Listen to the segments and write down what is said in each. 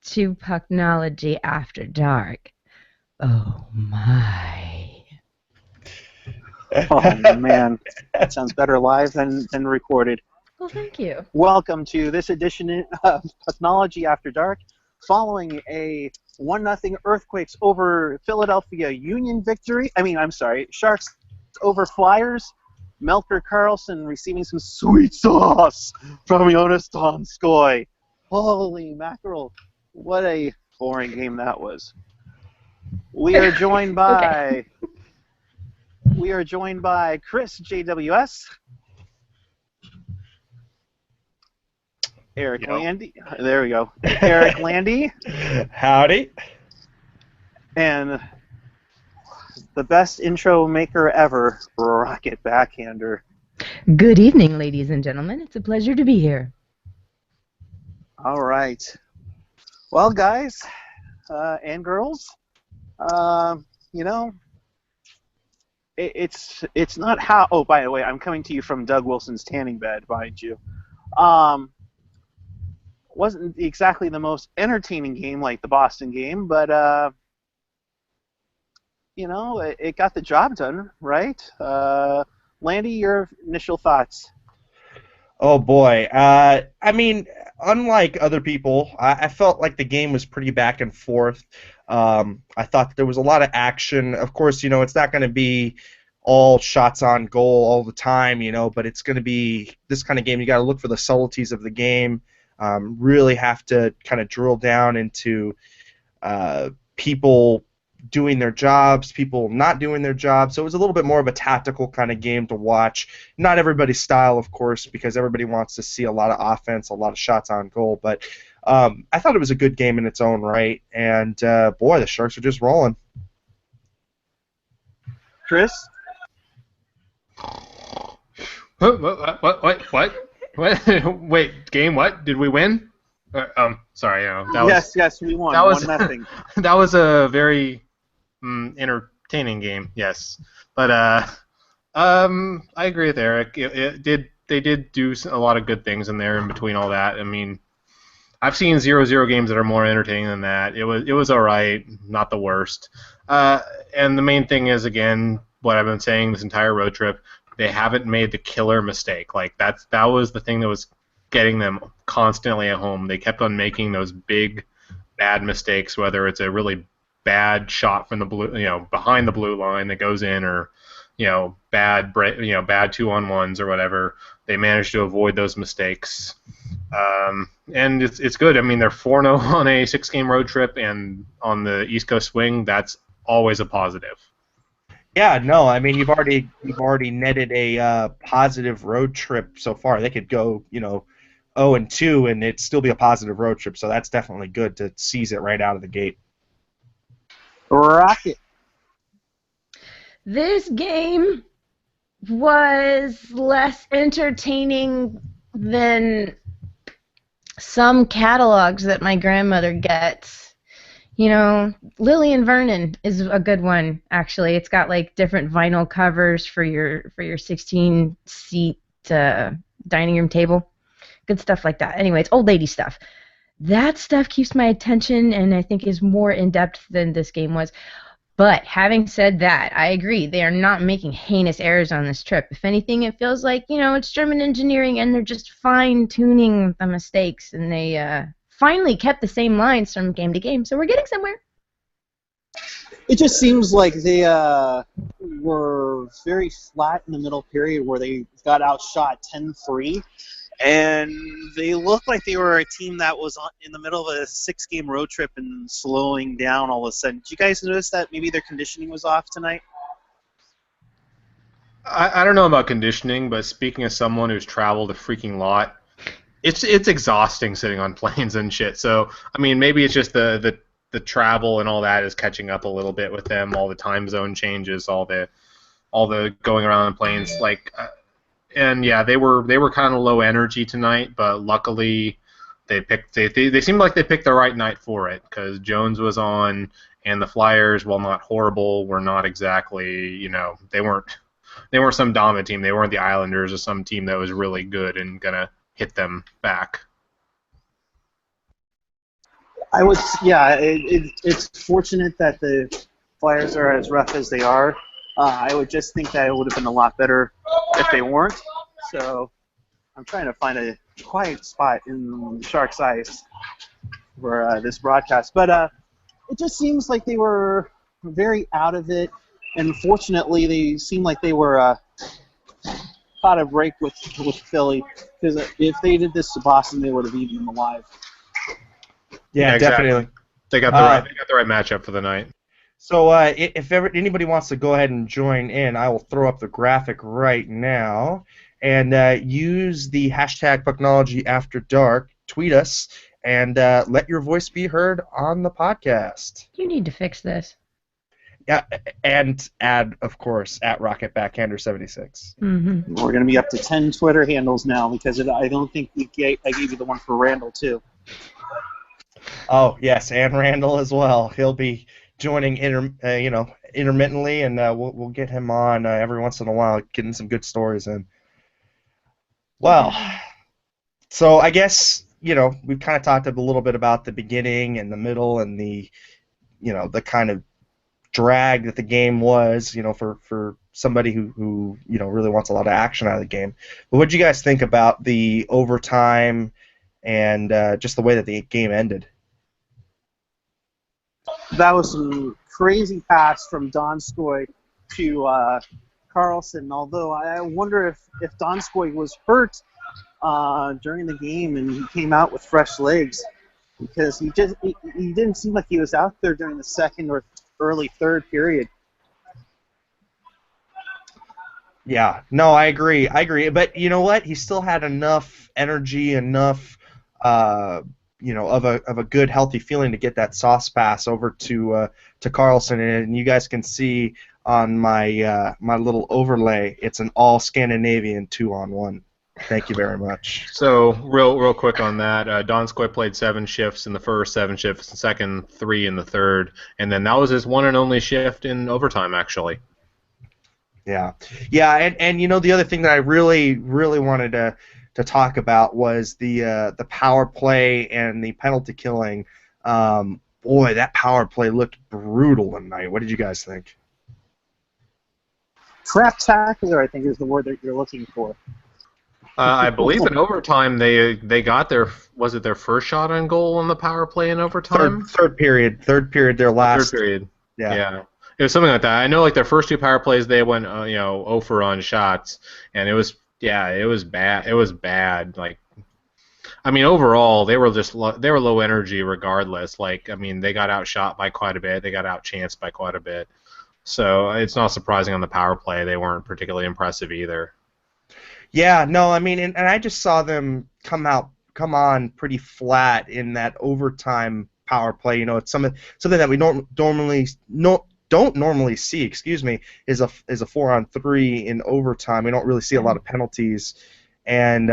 to Pucknology After Dark. Oh my. Oh man, that sounds better live than recorded. Well, thank you. Welcome to this edition of Pucknology After Dark. Following a 1-0 Earthquakes over Philadelphia Union victory. Sharks over Flyers. Melker Carlson receiving some sweet sauce from Jonas Donskoy. Holy mackerel! What a boring game that was. We are joined by. We are joined by Chris JWS, Eric Landy. There we go. Eric Landy. Howdy. And the best intro maker ever, Rocket Backhander. Good evening, ladies and gentlemen. It's a pleasure to be here. All right. Well, guys and girls, it's not how. Oh, by the way, I'm coming to you from Doug Wilson's tanning bed behind you. Wasn't exactly the most entertaining game like the Boston game, but it got the job done, right? Landy, your initial thoughts? Oh boy. Unlike other people, I felt like the game was pretty back and forth. I thought there was a lot of action. Of course, it's not going to be all shots on goal all the time, but it's going to be this kind of game. You got to look for the subtleties of the game. Really have to kind of drill down into people doing their jobs, people not doing their jobs. So it was a little bit more of a tactical kind of game to watch. Not everybody's style, of course, because everybody wants to see a lot of offense, a lot of shots on goal. But I thought it was a good game in its own right. And, boy, the Sharks are just rolling. Chris? What? Wait, game what? Did we win? Sorry, Yes, we won. That was 1-0. that was a very entertaining game. Yes, but I agree with Eric. They did do a lot of good things in there in between all that. I mean, I've seen 0-0 games that are more entertaining than that. It was all right, not the worst. And the main thing is, again, what I've been saying this entire road trip. They haven't made the killer mistake. Like that was the thing that was getting them constantly at home. They kept on making those big bad mistakes, whether it's a really bad shot from the blue, behind the blue line that goes in, or bad 2-on-1s or whatever. They managed to avoid those mistakes, and it's good. I mean, they're 4-0 on a 6-game road trip, and on the East Coast swing, that's always a positive. Yeah, no, I mean you've already netted a positive road trip so far. They could go 0-2 and it'd still be a positive road trip. So that's definitely good to seize it right out of the gate. Rocket. This game was less entertaining than some catalogs that my grandmother gets. Lily and Vernon is a good one, actually. It's got like different vinyl covers for your 16-seat dining room table. Good stuff like that. Anyway, it's old lady stuff. That stuff keeps my attention and I think is more in-depth than this game was. But having said that, I agree. They are not making heinous errors on this trip. If anything, it feels like, it's German engineering and they're just fine-tuning the mistakes, and they finally kept the same lines from game to game, so we're getting somewhere. It just seems like they were very flat in the middle period where they got outshot 10-3, and they looked like they were a team that was in the middle of a 6-game road trip and slowing down all of a sudden. Did you guys notice that maybe their conditioning was off tonight? I don't know about conditioning, but speaking as someone who's traveled a freaking lot, it's exhausting sitting on planes and shit. So I mean, maybe it's just the travel and all that is catching up a little bit with them. All the time zone changes, all the going around on planes. And yeah, they were kind of low energy tonight, but luckily they seemed like they picked the right night for it, because Jones was on, and the Flyers, while not horrible, were not exactly they weren't some dominant team. They weren't the Islanders or some team that was really good and gonna hit them back. I would, yeah. It's fortunate that the Flyers are as rough as they are. I would just think that it would have been a lot better if they weren't. So I'm trying to find a quiet spot in the Sharks' ice for this broadcast. But it just seems like they were very out of it. And fortunately, they seemed like they were caught a break with Philly. Because if they did this to Boston, they would have eaten them alive. Yeah, exactly. definitely. They got the right matchup for the night. So if anybody wants to go ahead and join in, I will throw up the graphic right now and use the hashtag Pucknology After Dark. Tweet us and let your voice be heard on the podcast. You need to fix this. Yeah, and add, of course, at Rocket Backhander76. Mm-hmm. We're going to be up to 10 Twitter handles now because I don't think I gave you the one for Randall, too. Oh, yes, and Randall as well. He'll be joining intermittently, and we'll get him on every once in a while, getting some good stories in. Well, so I guess, we've kind of talked a little bit about the beginning and the middle and the kind of drag that the game was, for somebody who really wants a lot of action out of the game. But what did you guys think about the overtime and just the way that the game ended? That was some crazy pass from Donskoy to Carlson, although I wonder if Donskoy was hurt during the game and he came out with fresh legs, because he didn't seem like he was out there during the second or early third period. Yeah, no, I agree. But you know what? He still had enough energy, enough of a good, healthy feeling to get that sauce pass over to Carlson, and you guys can see on my my little overlay, it's an all Scandinavian 2-on-1. Thank you very much. So real quick on that, Donskoy played 7 shifts in the first, 7 shifts in the second, 3 in the third, and then that was his one and only shift in overtime, actually. Yeah, and the other thing that I really wanted to talk about was the power play and the penalty killing. Boy, that power play looked brutal tonight. What did you guys think? Craptacular, I think, is the word that you're looking for. I believe in overtime they got their first shot on goal on the power play in overtime. Third period, their last. Third period. Yeah. It was something like that. I know, like, their first 2 power plays, they went 0 for on shots, and it was bad. It was bad. Like, I mean, overall they were low energy regardless. Like, I mean, they got outshot by quite a bit. They got outchanced by quite a bit. So it's not surprising on the power play they weren't particularly impressive either. Yeah, no, I mean, and I just saw them come on pretty flat in that overtime power play. It's something that we don't normally see. Excuse me, is a 4-on-3 in overtime. We don't really see a lot of penalties, and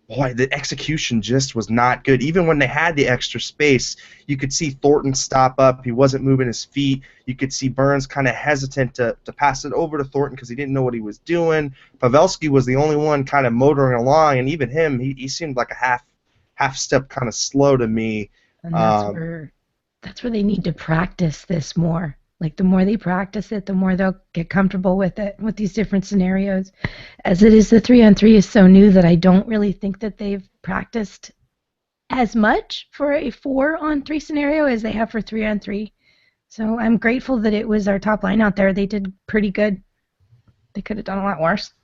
boy, the execution just was not good. Even when they had the extra space, you could see Thornton stop up. He wasn't moving his feet. You could see Burns kind of hesitant to pass it over to Thornton because he didn't know what he was doing. Pavelski was the only one kind of motoring along, and even him, he seemed like a half step kind of slow to me. And that's where they need to practice this more. Like, the more they practice it, the more they'll get comfortable with it, with these different scenarios. As it is, the 3-on-3 is so new that I don't really think that they've practiced as much for a 4-on-3 scenario as they have for 3-on-3. So I'm grateful that it was our top line out there. They did pretty good. They could have done a lot worse.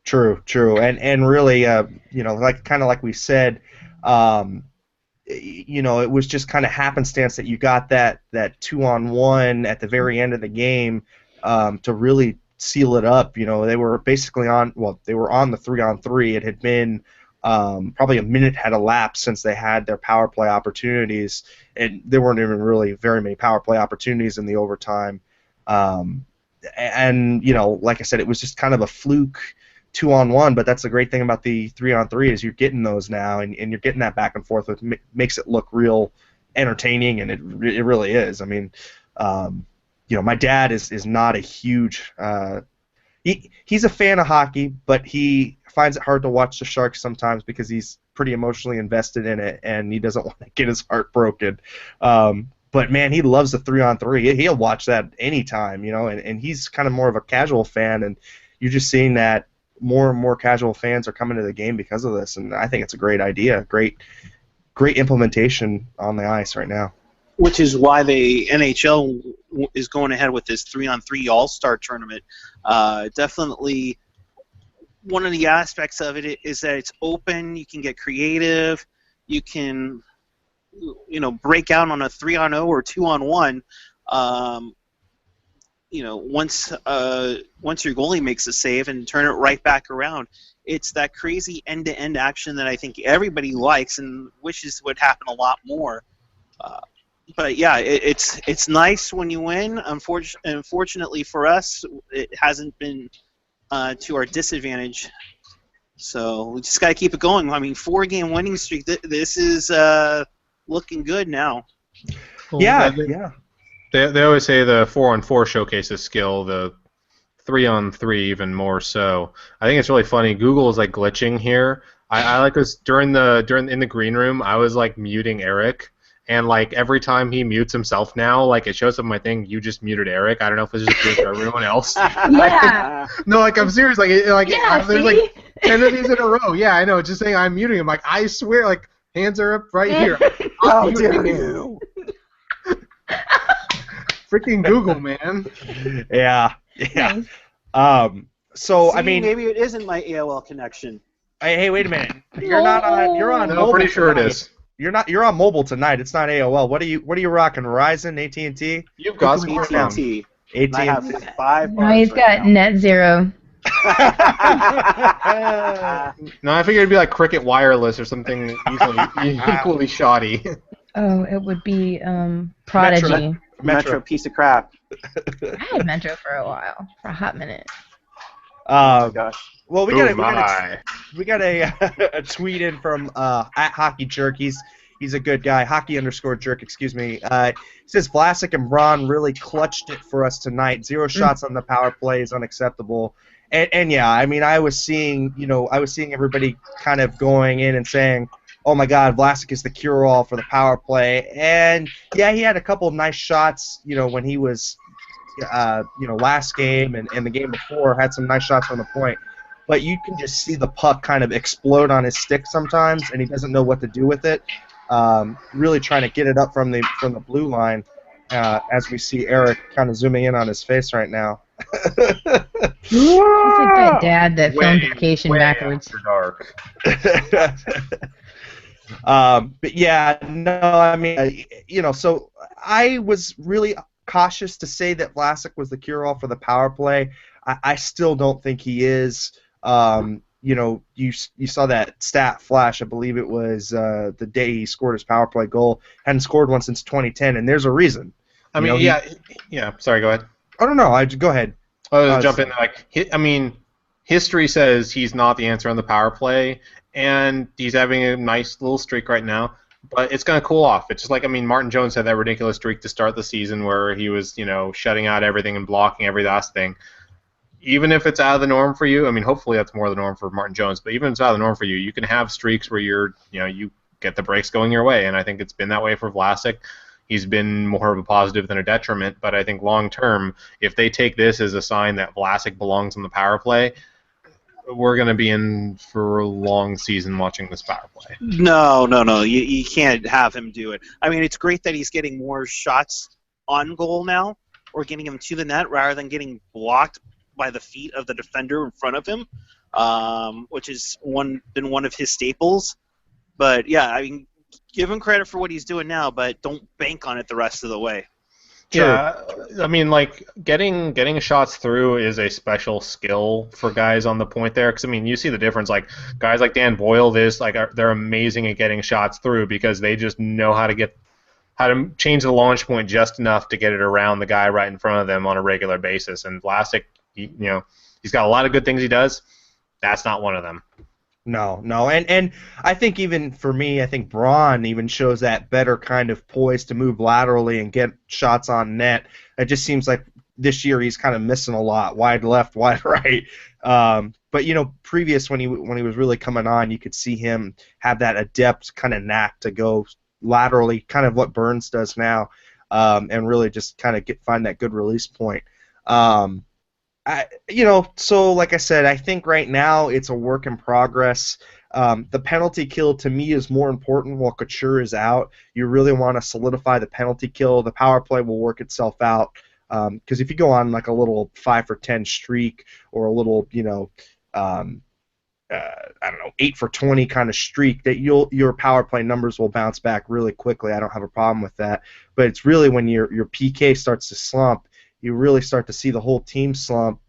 True, and really, like we said, it was just kind of happenstance that you got that 2-on-1 at the very end of the game to really seal it up. They were basically on the 3-on-3. It had been probably a minute had elapsed since they had their power play opportunities, and there weren't even really very many power play opportunities in the overtime. And like I said, it was just kind of a fluke 2-on-1, but that's the great thing about the 3-on-3 is you're getting those now, and you're getting that back and forth, which makes it look real entertaining, and it really is. I mean, my dad is not a huge he's a fan of hockey, but he finds it hard to watch the Sharks sometimes because he's pretty emotionally invested in it, and he doesn't want to get his heart broken. But man, he loves the 3-on-3. He'll watch that anytime, and he's kind of more of a casual fan, and you're just seeing that more and more casual fans are coming to the game because of this, and I think it's a great idea, great implementation on the ice right now. Which is why the NHL is going ahead with this 3-on-3 All-Star tournament. Definitely, one of the aspects of it is that it's open. You can get creative. You can, break out on a 3-on-0 or 2-on-1. Once your goalie makes a save and turn it right back around. It's that crazy end-to-end action that I think everybody likes and wishes would happen a lot more. But yeah, it's nice when you win. Unfortunately for us, it hasn't been to our disadvantage. So we just got to keep it going. I mean, 4-game winning streak. This is looking good now. Well, Yeah. They always say the 4-on-4 showcases skill. The 3-on-3 even more so. I think it's really funny. Google is like glitching here. I like this in the green room. I was like muting Eric. And like every time he mutes himself now, like it shows up on my thing. You just muted Eric. I don't know if it's just appears for everyone else. Yeah. No, like I'm serious. Yeah, there's like 10 of these in a row. Yeah, I know. It's just saying I'm muting him. Like I swear, like hands are up right here. How dare you! Freaking Google, man. Yeah. Nice. So See, I mean, maybe it isn't my AOL connection. hey, wait a minute. You're not on. You're on. No, mobile pretty sure it tonight. is. You're on mobile tonight. It's not AOL. What are you rocking? Verizon, AT&T? You've got some work on. AT&T. AT&T. And I have 5 Now he's bars got right net zero. No, I figured it'd be like Cricket Wireless or something equally shoddy. Oh, it would be Prodigy. Metro piece of crap. I had Metro for a while, for a hot minute. Oh my gosh. Well, we Oh got a tweet in from at Hockey Jerk. He's a good guy. Hockey_jerk, excuse me. He says Vlasic and Braun really clutched it for us tonight. 0 shots on the power play is unacceptable. And yeah, I mean, I was seeing everybody kind of going in and saying, oh my God, Vlasic is the cure-all for the power play. And yeah, he had a couple of nice shots, when he was, last game and the game before had some nice shots on the point. But you can just see the puck kind of explode on his stick sometimes, and he doesn't know what to do with it. Really trying to get it up from the blue line, as we see Eric kind of zooming in on his face right now. He's like that dad that filmed Vacation backwards. After dark. But yeah, no, I mean, so I was really cautious to say that Vlasic was the cure-all for the power play. I still don't think he is. You saw that stat flash. I believe it was the day he scored his power play goal. Hadn't scored one since 2010, and there's a reason. I mean, yeah. Sorry, go ahead. I don't know. Go ahead. I'll just jump in. I mean, history says he's not the answer on the power play, and he's having a nice little streak right now. But it's going to cool off. It's just like, Martin Jones had that ridiculous streak to start the season where he was, shutting out everything and blocking every last thing. Even if it's out of the norm for you, hopefully that's more the norm for Martin Jones, but even if it's out of the norm for you, you can have streaks where you get the breaks going your way, and I think it's been that way for Vlasic. He's been more of a positive than a detriment, but I think long term, if they take this as a sign that Vlasic belongs on the power play, we're going to be in for a long season watching this power play. No. You can't have him do it. It's great that he's getting more shots on goal now, or getting him to the net rather than getting blocked by the feet of the defender in front of him, which has been one of his staples. But yeah, give him credit for what he's doing now, but don't bank on it the rest of the way. Yeah, getting shots through is a special skill for guys on the point there. Because you see the difference. Like guys like Dan Boyle, they're amazing at getting shots through because they just know how to change the launch point just enough to get it around the guy right in front of them on a regular basis. And Vlasic, he's got a lot of good things he does. That's not one of them. No, and I think even for me, I think Braun even shows that better kind of poise to move laterally and get shots on net. It just seems like this year he's kind of missing a lot, wide left, wide right. But previous when he was really coming on, you could see him have that adept kind of knack to go laterally, kind of what Burns does now, and really just kind of find that good release point. So like I said, I think right now it's a work in progress. The penalty kill to me is more important while Couture is out. You really want to solidify the penalty kill. The power play will work itself out. Because if you go on like a little 5 for 10 streak or a little, I don't know, 8 for 20 kind of streak, that your power play numbers will bounce back really quickly. I don't have a problem with that. But it's really when your PK starts to slump, you really start to see the whole team slump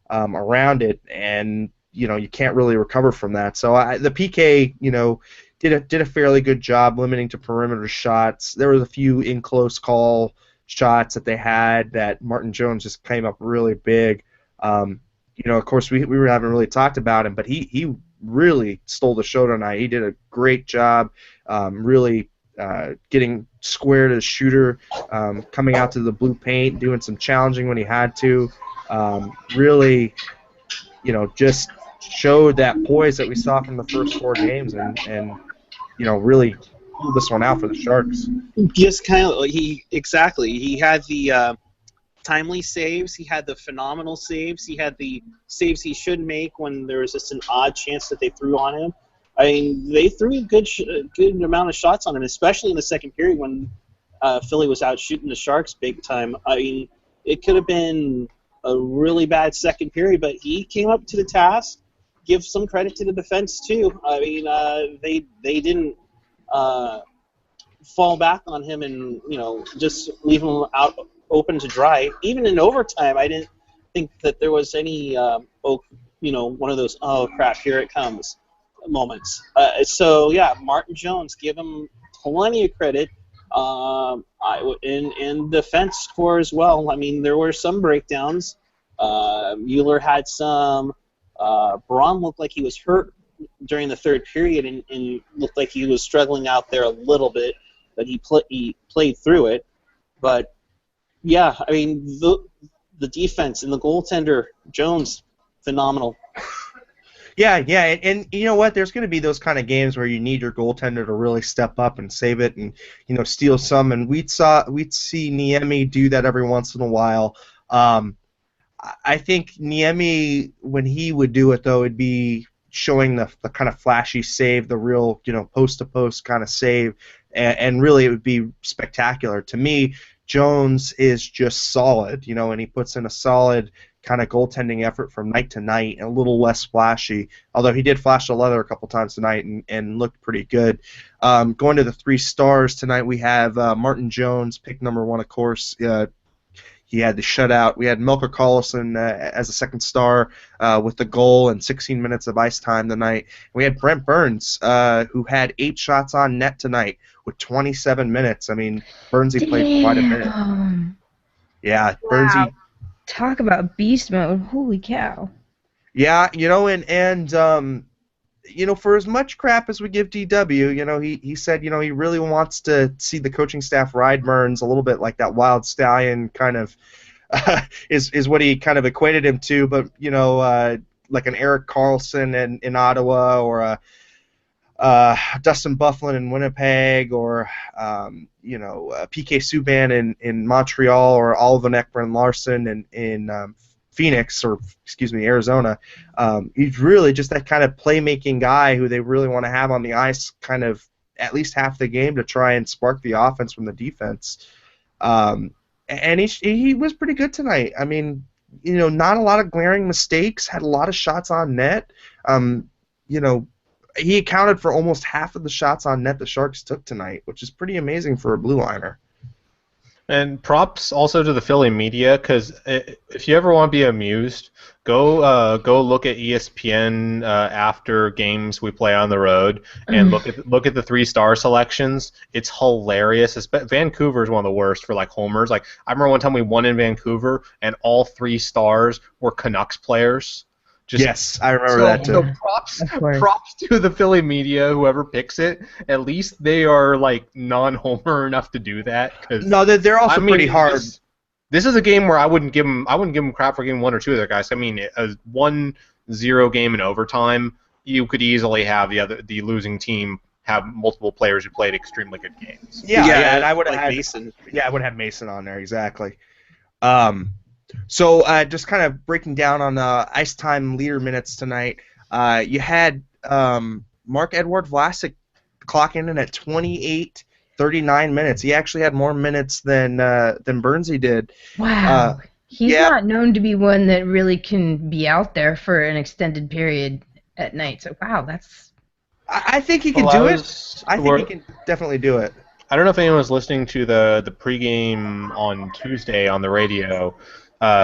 around it, and you can't really recover from that. So the PK, did a fairly good job limiting to perimeter shots. There was a few in close call shots that they had that Martin Jones just came up really big. Of course, we haven't really talked about him, but he really stole the show tonight. He did a great job, really getting square to the shooter, coming out to the blue paint, doing some challenging when he had to. Really, just showed that poise that we saw from the first 4 games, and really pulled this one out for the Sharks. Just kind of, he had the timely saves, he had the phenomenal saves, he had the saves he should make when there was just an odd chance that they threw on him. I mean, they threw a good amount of shots on him, especially in the second period when Philly was out shooting the Sharks big time. I mean, it could have been a really bad second period, but he came up to the task. Give some credit to the defense too. I mean, they didn't fall back on him and just leave him out open to dry. Even in overtime, I didn't think that there was any one of those "oh crap, here it comes" moments. So yeah, Martin Jones, give him plenty of credit. In defense score as well. I mean, there were some breakdowns. Mueller had some. Braun looked like he was hurt during the third period and looked like he was struggling out there a little bit, but he played through it. But yeah, I mean, the defense and the goaltender, Jones, phenomenal. Yeah, and you know what? There's going to be those kind of games where you need your goaltender to really step up and save it, and steal some. And we'd see Niemi do that every once in a while. I think Niemi, when he would do it, though, it'd be showing the kind of flashy save, the real post to post kind of save, and really it would be spectacular. To me, Jones is just solid, and he puts in a solid kind of goaltending effort from night to night, and a little less flashy, although he did flash the leather a couple times tonight and looked pretty good. Going to the 3 stars tonight, we have Martin Jones, pick number 1, of course. He had the shutout. We had Melker Karlsson as a 2nd star with the goal and 16 minutes of ice time tonight. We had Brent Burns, who had 8 shots on net tonight with 27 minutes. I mean, Burnsy played quite a bit. Yeah, wow. Burnsy. Talk about beast mode. Holy cow. Yeah, for as much crap as we give DW, he said, he really wants to see the coaching staff ride Burns a little bit like that wild stallion kind of is what he kind of equated him to, but, like an Erik Karlsson in Ottawa, or a Dustin Byfuglien in Winnipeg, or PK Subban in Montreal, or Oliver Ekman-Larsson in Phoenix, or Arizona. He's really just that kind of playmaking guy who they really want to have on the ice kind of at least half the game to try and spark the offense from the defense. And he was pretty good tonight. I mean, not a lot of glaring mistakes, had a lot of shots on net. He accounted for almost half of the shots on net the Sharks took tonight, which is pretty amazing for a blue liner. And props also to the Philly media, because if you ever want to be amused, go look at ESPN after games we play on the road, and look at the 3-star selections. It's hilarious. Vancouver is one of the worst for like homers. Like, I remember one time we won in Vancouver, and all 3 stars were Canucks players. Yes, I remember that too. So props to the Philly media, whoever picks it. At least they are like non-homer enough to do that. No, they're also pretty hard. this is a game where I wouldn't give him crap for getting one or two of their guys. I mean, a 1-0 game in overtime, you could easily have the losing team have multiple players who played extremely good games. Yeah, and I would have like had Mason. Yeah, I would have Mason on there exactly. Just kind of breaking down on the ice time leader minutes tonight. You had Mark-Edouard Vlasic clocking in at 28:39 minutes. He actually had more minutes than Burnsy did. Wow. He's yeah. not known to be one that really can be out there for an extended period at night. So, wow, that's... I think he can do it. I think he can definitely do it. I don't know if anyone was listening to the pregame on Tuesday on the radio,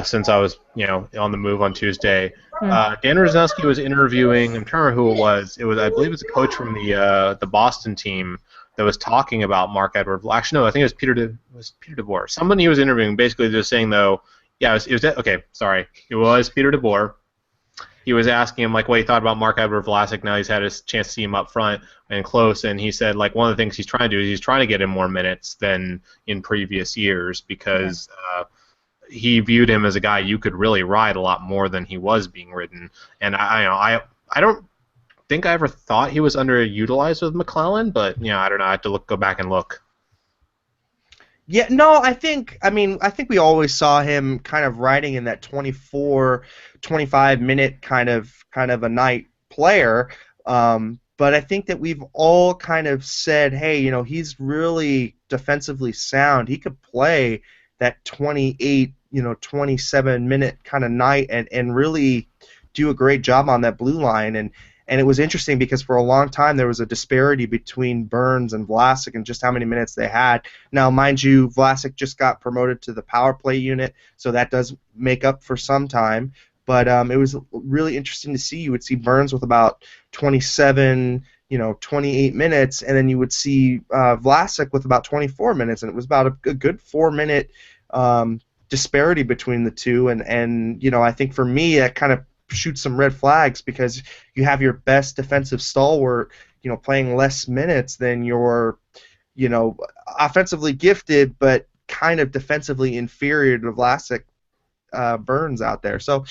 since I was on the move on Tuesday. Dan Rosnowski was interviewing. I'm trying to remember who it was. I believe it was a coach from the Boston team that was talking about Mark-Edouard. Actually, no, I think it was Peter DeBoer. Someone he was interviewing, basically just saying though, yeah, it was Peter DeBoer. He was asking him what he thought about Mark-Edouard Vlasic. Now he's had his chance to see him up front and close, and he said one of the things he's trying to do is he's trying to get him more minutes than in previous years because he viewed him as a guy you could really ride a lot more than he was being ridden. And I don't think I ever thought he was underutilized with McClellan, but I don't know. I have to go back and look. Yeah, no, I think we always saw him kind of riding in that 24, 25 minute kind of a night player. But I think that we've all kind of said, hey, he's really defensively sound. He could play that 28, 27 minute kind of night and really do a great job on that blue line. And it was interesting because for a long time there was a disparity between Burns and Vlasic and just how many minutes they had. Now, mind you, Vlasic just got promoted to the power play unit, so that does make up for some time. But it was really interesting to see. You would see Burns with about 27, 28 minutes, and then you would see Vlasic with about 24 minutes, and it was about a good 4-minute disparity between the two. And I think for me that kind of shoot some red flags because you have your best defensive stalwart, playing less minutes than your, offensively gifted but kind of defensively inferior to Vlasic Burns out there. So,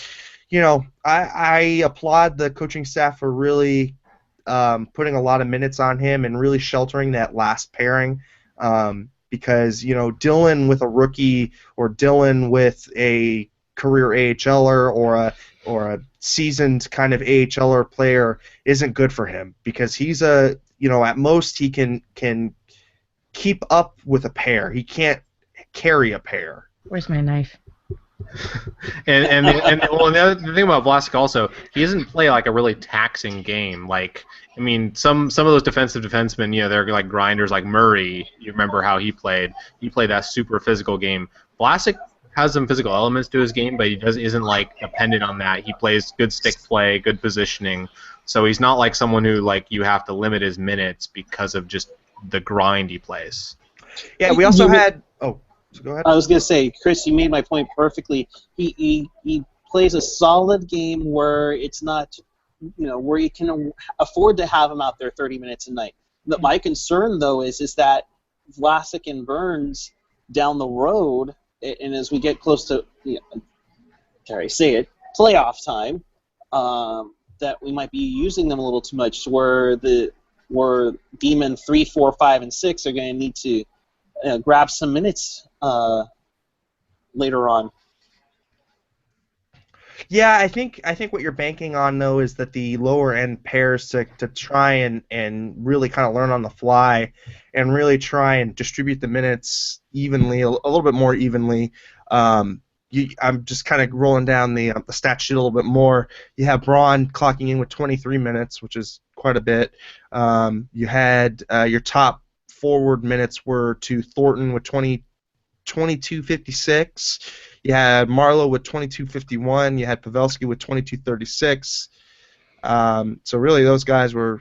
I applaud the coaching staff for really putting a lot of minutes on him and really sheltering that last pairing. Because Dylan with a rookie or Dylan with a career AHLer or a seasoned kind of AHLer player isn't good for him because he's at most he can keep up with a pair. He can't carry a pair. Where's my knife? and the other thing about Vlasic also, he doesn't play a really taxing game. Some of those defensive defensemen, they're like grinders like Murray. You remember how he played? He played that super physical game. Vlasic has some physical elements to his game, but he isn't dependent on that. He plays good stick play, good positioning. So he's not like someone who you have to limit his minutes because of just the grind he plays. Yeah, we also had. Oh, so go ahead. I was gonna say, Chris, you made my point perfectly. He plays a solid game where it's not, where you can afford to have him out there 30 minutes a night. But my concern though is that Vlasic and Burns down the road. And as we get close to, playoff time, that we might be using them a little too much, where Demon 3, 4, 5, and 6 are going to need to grab some minutes later on. Yeah, I think what you're banking on though is that the lower end pairs to try and really kind of learn on the fly and really try and distribute the minutes evenly, a little bit more evenly. I'm just kind of rolling down the stat sheet a little bit more. You have Braun clocking in with 23 minutes, which is quite a bit. You had your top forward minutes were to Thornton with 22:56. You had Marlowe with 22:51. You had Pavelski with 22:36. So really, those guys were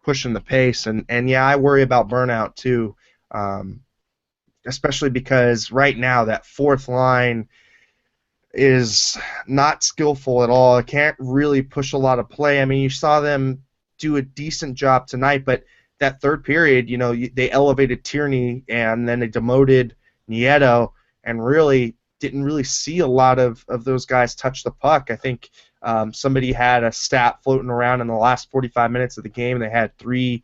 pushing the pace, and yeah, I worry about burnout too, especially because right now that fourth line is not skillful at all. It can't really push a lot of play. I mean, you saw them do a decent job tonight, but that third period, they elevated Tierney and then they demoted Nieto, and really didn't really see a lot of those guys touch the puck. I think somebody had a stat floating around in the last 45 minutes of the game. They had 3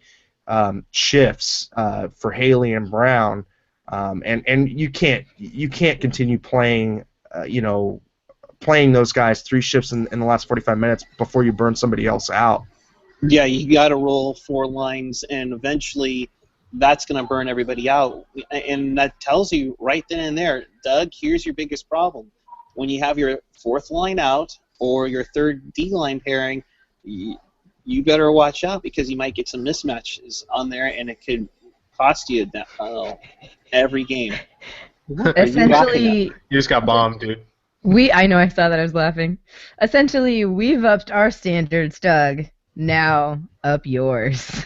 shifts for Haley and Brown, and you can't continue playing playing those guys 3 shifts in the last 45 minutes before you burn somebody else out. Yeah, you got to roll 4 lines, and eventually that's going to burn everybody out. And that tells you right then and there, Doug, here's your biggest problem. When you have your 4th line out or your 3rd D-line pairing, you better watch out because you might get some mismatches on there, and it could cost you every game. Essentially, You just got bombed, dude. I know, I saw that, I was laughing. Essentially, we've upped our standards, Doug. Now, up yours.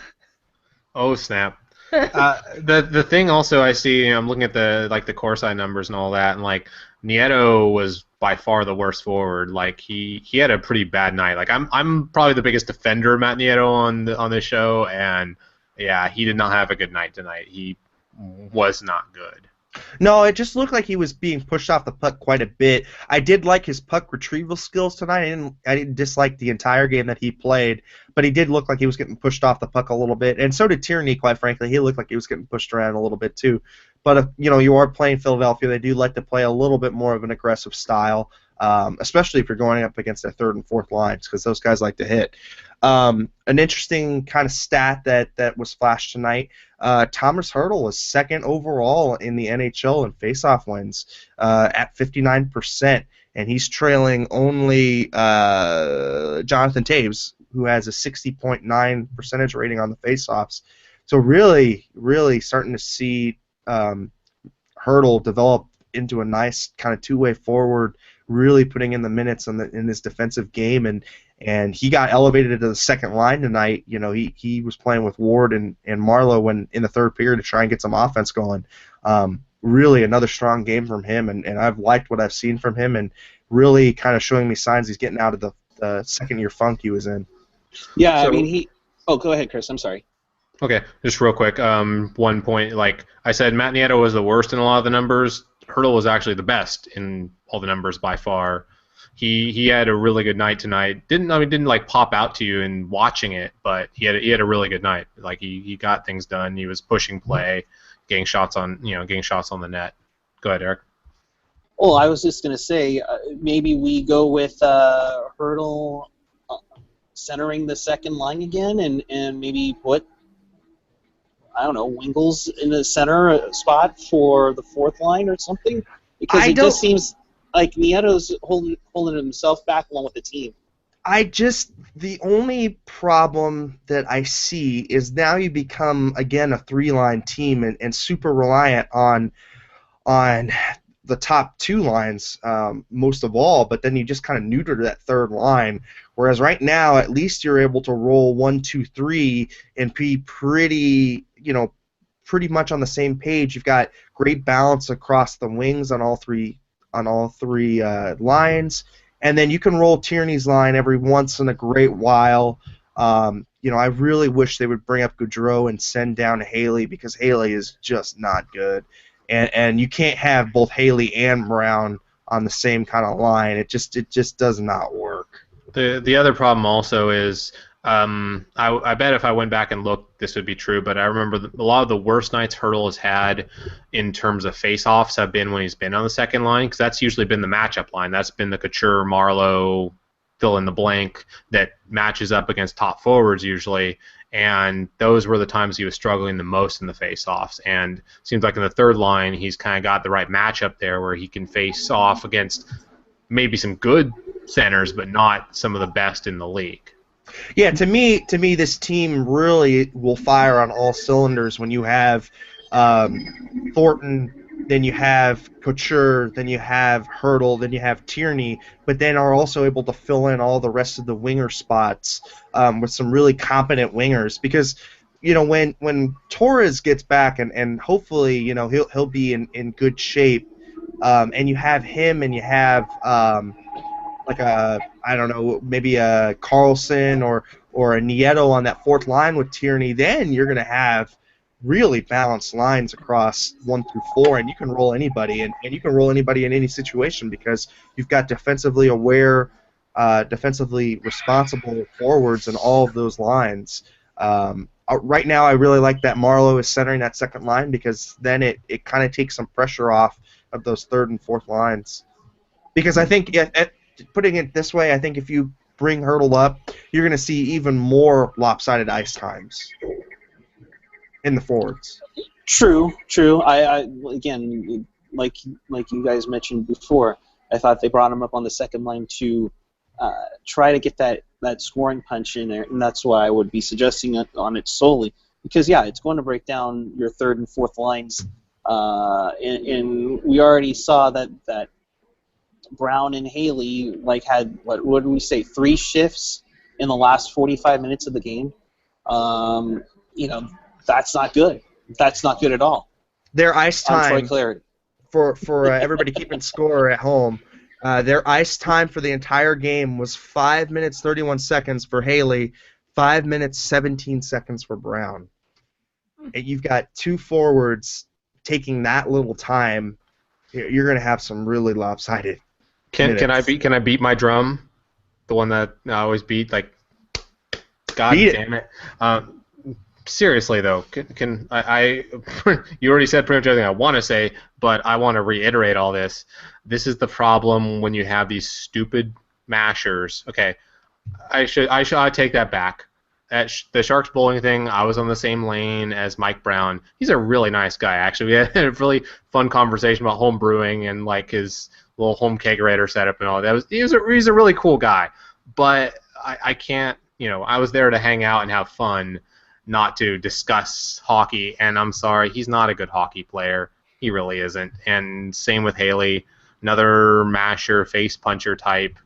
Oh snap! The thing also I see, I'm looking at the core side numbers and all that, and like Nieto was by far the worst forward. Like he had a pretty bad night. Like I'm probably the biggest defender of Matt Nieto on this show, and yeah, he did not have a good night tonight. He was not good. No, it just looked like he was being pushed off the puck quite a bit. I did like his puck retrieval skills tonight. I didn't dislike the entire game that he played, but he did look like he was getting pushed off the puck a little bit, and so did Tierney. Quite frankly, he looked like he was getting pushed around a little bit too. But if you are playing Philadelphia, they do like to play a little bit more of an aggressive style, especially if you're going up against their 3rd and 4th lines, because those guys like to hit. An interesting kind of stat that was flashed tonight. Thomas Hertl was 2nd overall in the NHL in faceoff wins at 59%, and he's trailing only Jonathan Toews, who has a 60.9 percentage rating on the faceoffs. So really, really starting to see Hertl develop into a nice kind of 2-way forward, really putting in the minutes in his defensive game, and he got elevated to the 2nd line tonight. He was playing with Ward and Marlowe in the 3rd period to try and get some offense going. Really another strong game from him, and I've liked what I've seen from him, and really kind of showing me signs he's getting out of the second-year funk he was in. Yeah, So, I mean, Oh, go ahead, Chris. I'm sorry. Okay, just real quick. 1 point. Like I said, Matt Nieto was the worst in a lot of the numbers. Hertl was actually the best in all the numbers by far. He had a really good night tonight. Didn't like pop out to you in watching it, but he had a really good night. Like he got things done. He was pushing play, getting shots on the net. Go ahead, Eric. Well, I was just going to say maybe we go with Hertl centering the 2nd line again, and maybe put, I don't know, Wingles in the center spot for the 4th line or something, because just seems like Nieto's holding himself back along with the team. The only problem that I see is now you become again a 3-line team and super reliant on the top 2 lines most of all, but then you just kind of neuter that 3rd line. Whereas right now, at least you're able to roll 1, 2, 3 and be pretty much on the same page. You've got great balance across the wings on all three lines, and then you can roll Tierney's line every once in a great while. I really wish they would bring up Gaudreau and send down Haley, because Haley is just not good. And you can't have both Haley and Brown on the same kind of line. It just does not work. The other problem also is I bet if I went back and looked, this would be true, but I remember a lot of the worst nights Hertl has had in terms of face-offs have been when he's been on the 2nd line, because that's usually been the matchup line. That's been the Couture, Marlowe, fill in the blank that matches up against top forwards usually, and those were the times he was struggling the most in the face-offs. And it seems like in the 3rd line, he's kind of got the right matchup there where he can face off against maybe some good centers, but not some of the best in the league. Yeah, to me, this team really will fire on all cylinders when you have Thornton, then you have Couture, then you have Hertl, then you have Tierney, but then are also able to fill in all the rest of the winger spots with some really competent wingers. Because when Torres gets back and hopefully he'll be in good shape, and you have him and you have maybe a Carlson or a Nieto on that 4th line with Tierney, then you're going to have really balanced lines across 1 through 4, and you can roll anybody, and you can roll anybody in any situation because you've got defensively aware, defensively responsible forwards in all of those lines. Right now, I really like that Marlowe is centering that second line because then it kind of takes some pressure off of those third and fourth lines. Because I think, putting it this way, I think if you bring Hurdle up, you're going to see even more lopsided ice times in the forwards. True. I again, like you guys mentioned before, I thought they brought him up on the second line to try to get that scoring punch in there, and that's why I would be suggesting it on it solely. Because yeah, it's going to break down your third and fourth lines, and we already saw that Brown and Haley had what did we say, 3 shifts in the last 45 minutes of the game. That's not good. That's not good at all. Their ice time, Clarity. for everybody keeping score at home, their ice time for the entire game was 5 minutes 31 seconds for Haley, 5 minutes 17 seconds for Brown. And you've got 2 forwards taking that little time. You're going to have some really lopsided. Can I beat my drum? The one that I always beat. God damn it. Seriously though, can I you already said pretty much everything I want to say, but I want to reiterate all this. This is the problem when you have these stupid mashers. Okay, I take that back. At the Sharks bowling thing, I was on the same lane as Mike Brown. He's a really nice guy, actually. We had a really fun conversation about home brewing and his little home kegerator setup and all that. He's a really cool guy, but I can't. I was there to hang out and have fun, not to discuss hockey, and I'm sorry, he's not a good hockey player. He really isn't. And same with Haley, another masher, face puncher type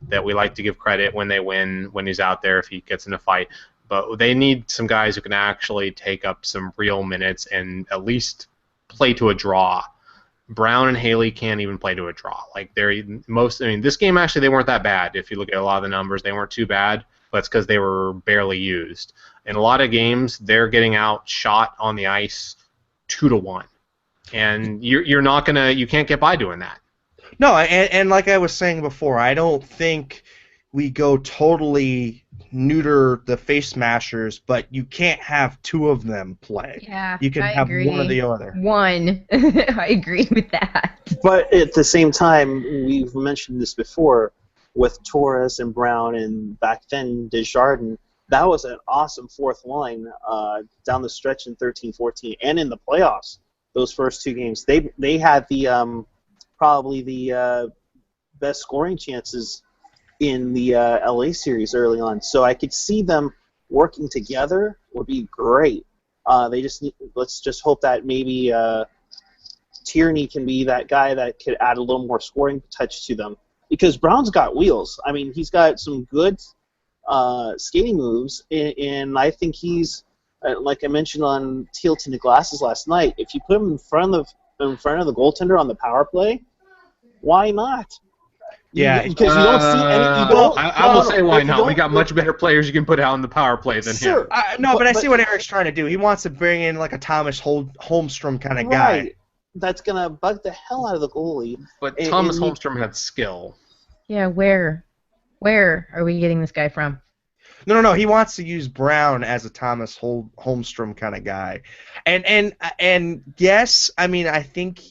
that we like to give credit when they win, when he's out there if he gets in a fight. But they need some guys who can actually take up some real minutes and at least play to a draw. Brown and Haley can't even play to a draw. This game actually they weren't that bad. If you look at a lot of the numbers, they weren't too bad. But it's because they were barely used. In a lot of games, they're getting outshot on the ice 2-1, and you can't get by doing that. No, and like I was saying before, I don't think we go totally neuter the face smashers, but you can't have 2 of them play. Yeah, you can have agree. one or the other. One. I agree with that. But at the same time, we've mentioned this before with Torres and Brown, and back then Desjardins. That was an awesome fourth line down the stretch in 13-14 and in the playoffs. Those first 2 games, they had the probably the best scoring chances in the LA series early on. So I could see them working together would be great. Let's just hope that maybe Tierney can be that guy that could add a little more scoring touch to them. Because Brown's got wheels. I mean, he's got some good skating moves, and I think he's, like I mentioned on Teal Tinted Glasses last night, if you put him in front of the goaltender on the power play, why not? Yeah, because you don't see any. I will say why not. We got much better players you can put out on the power play than him. But I see what Eric's trying to do. He wants to bring in a Thomas Holmstrom kind of guy. That's going to bug the hell out of the goalie. But Thomas Holmstrom had skill. Yeah, where are we getting this guy from? No. He wants to use Brown as a Thomas Holmstrom kind of guy. And yes, I mean, I think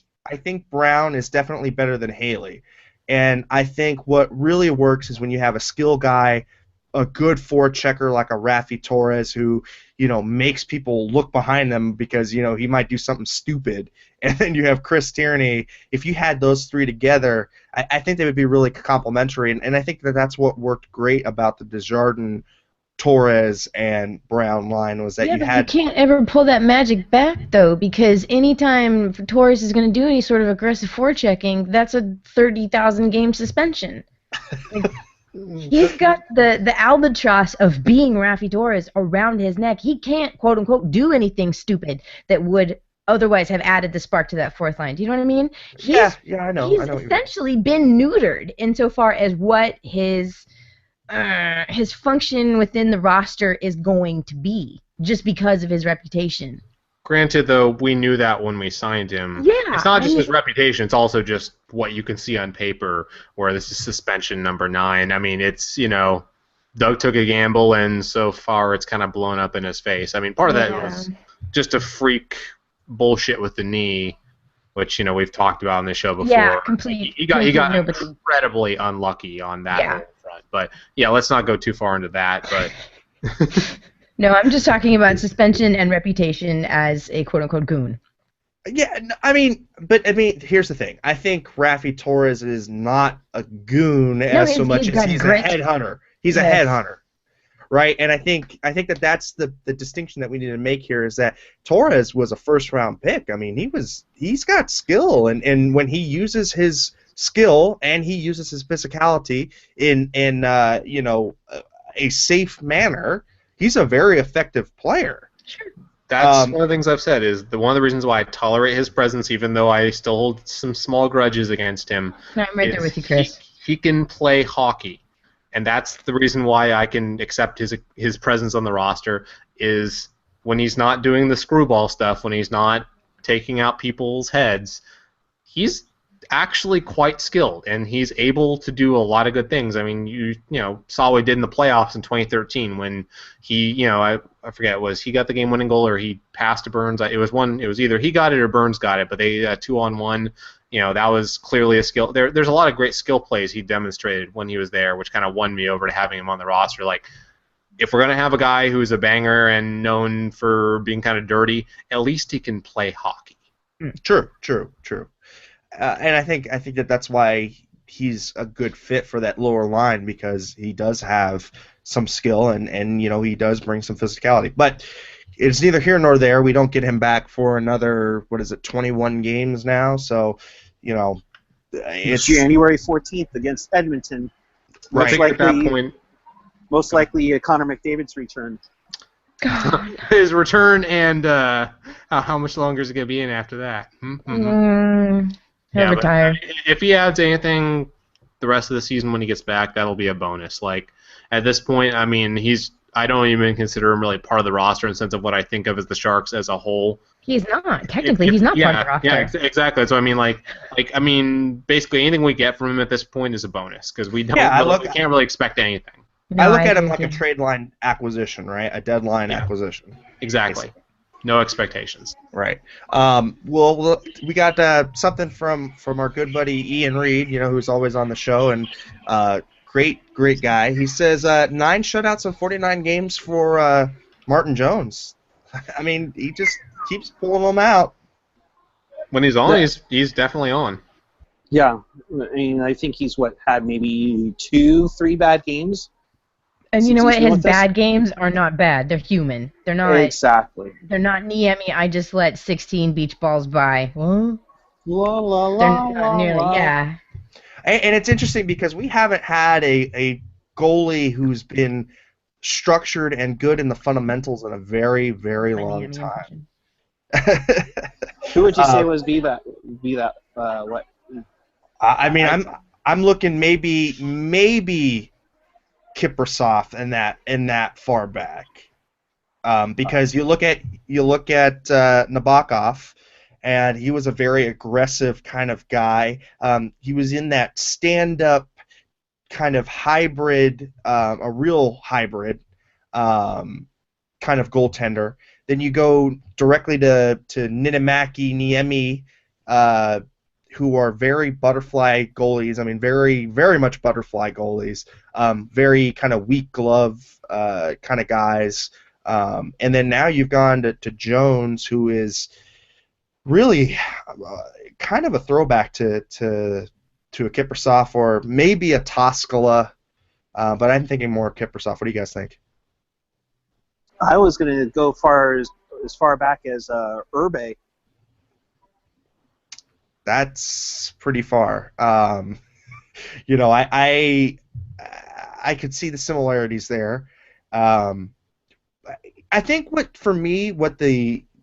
Brown is definitely better than Haley. And I think what really works is when you have a skill guy, a good forechecker like a Raffi Torres who, makes people look behind them because, he might do something stupid. And then you have Chris Tierney. If you had those 3 together, I think they would be really complementary. And I think that's what worked great about the Desjardins, Torres, and Brown line was that you can't ever pull that magic back, though, because anytime Torres is going to do any sort of aggressive forechecking, that's a 30,000 game suspension. He's got the albatross of being Raffi Torres around his neck. He can't, quote unquote, do anything stupid that would otherwise have added the spark to that fourth line. Do you know what I mean? Yeah, I know. He's essentially been neutered insofar as what his function within the roster is going to be, just because of his reputation. Granted, though, we knew that when we signed him. Yeah, It's not just I his mean, reputation; it's also just what you can see on paper. Where this is suspension number 9. I mean, it's Doug took a gamble, and so far it's kind of blown up in his face. I mean, part of that yeah, was just a freak bullshit with the knee, which we've talked about on this show yeah, before. complete, He got nobody. incredibly unlucky on that Yeah. whole front. But yeah, let's not go too far into that. But No, I'm just talking about suspension and reputation as a quote-unquote goon. Yeah, I mean, here's the thing. I think Rafi Torres is not a goon No, as so much he's as got he's a grit. headhunter. He's a Yes. headhunter, right? And I think that that's the distinction that we need to make here is that Torres was a first-round pick. I mean, he's got skill, and when he uses his skill and he uses his physicality in a safe manner, he's a very effective player. Sure. that's one of the things I've said is one of the reasons why I tolerate his presence, even though I still hold some small grudges against him. No, I'm right there with you, Chris. He can play hockey, and that's the reason why I can accept his presence on the roster. Is when he's not doing the screwball stuff, when he's not taking out people's heads, he's actually quite skilled, and he's able to do a lot of good things. I mean, you saw what he did in the playoffs in 2013 when he, I forget, he got the game-winning goal or he passed to Burns. It was either he got it or Burns got it, but they 2-on-1. That was clearly a skill. There's a lot of great skill plays he demonstrated when he was there, which kind of won me over to having him on the roster. Like, if we're gonna have a guy who's a banger and known for being kind of dirty, at least he can play hockey. True. And I think that's why he's a good fit for that lower line because he does have some skill and he does bring some physicality. But it's neither here nor there. We don't get him back for another 21 games now. So it's January 14th against Edmonton. I think at that point, most likely Connor McDavid's return. God. his return and how much longer is it gonna be in after that? He'll retire. If he adds anything the rest of the season when he gets back, that'll be a bonus. Like at this point, I mean, I don't even consider him really part of the roster in the sense of what I think of as the Sharks as a whole. He's not. Technically, he's not part of the roster. Yeah, exactly. So I mean, basically anything we get from him at this point is a bonus because we can't really expect anything. No, I look at him think like a trade line acquisition, right? A deadline acquisition. Exactly. No expectations. Right. Well, we got something from our good buddy Ian Reed, who's always on the show, and great guy. He says 9 shutouts in 49 games for Martin Jones. I mean, he just keeps pulling them out. When he's on, he's definitely on. Yeah, I mean, I think he's had maybe 2-3 bad games. And you know what? His bad games are not bad. They're human. They're not. Exactly. They're not Niemi. I just let 16 beach balls by. What? La la They're la not nearly. la. Yeah. And it's interesting because we haven't had a goalie who's been structured and good in the fundamentals in a very, very long time. Who would you say was be that? What? I mean, I'm looking maybe Kiprusoff in that far back, because you look at Nabokov, and he was a very aggressive kind of guy. He was in that stand-up kind of hybrid, a real hybrid kind of goaltender. Then you go directly to Niittymaki, Niemi, who are very butterfly goalies. I mean, very, very much butterfly goalies. Very kind of weak glove kind of guys. And then now you've gone to Jones, who is really kind of a throwback to a Kiprusoff or maybe a Toskala. But I'm thinking more Kiprusoff. What do you guys think? I was going to go as far back as Urbe. That's pretty far. I could see the similarities there. I think what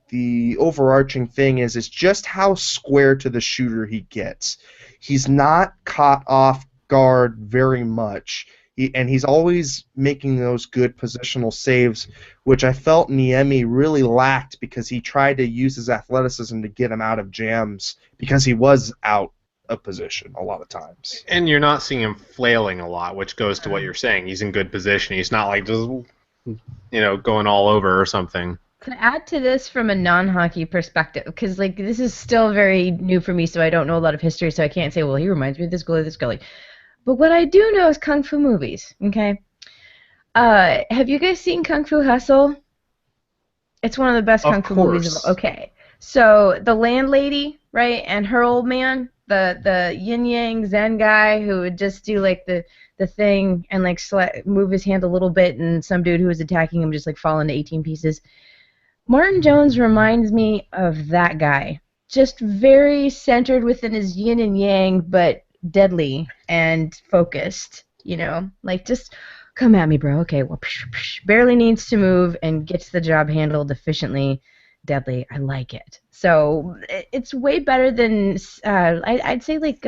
the overarching thing is just how square to the shooter he gets. He's not caught off guard very much. and he's always making those good positional saves, which I felt Niemi really lacked because he tried to use his athleticism to get him out of jams because he was out of position a lot of times. And you're not seeing him flailing a lot, which goes to what you're saying. He's in good position. He's not like just going all over or something. To add to this from a non-hockey perspective, because like this is still very new for me, so I don't know a lot of history, so I can't say, well, he reminds me of this goalie, this goalie. But what I do know is kung fu movies. Okay, have you guys seen Kung Fu Hustle? It's one of the best kung fu movies. Okay, so the landlady, right, and her old man, the yin yang Zen guy who would just do like the thing and like move his hand a little bit, and some dude who was attacking him just like fall into 18 pieces. Martin Jones reminds me of that guy. Just very centered within his yin and yang, but deadly and focused, like just come at me, bro. Okay, well, barely needs to move and gets the job handled efficiently, deadly. I like it. So it's way better than I'd say like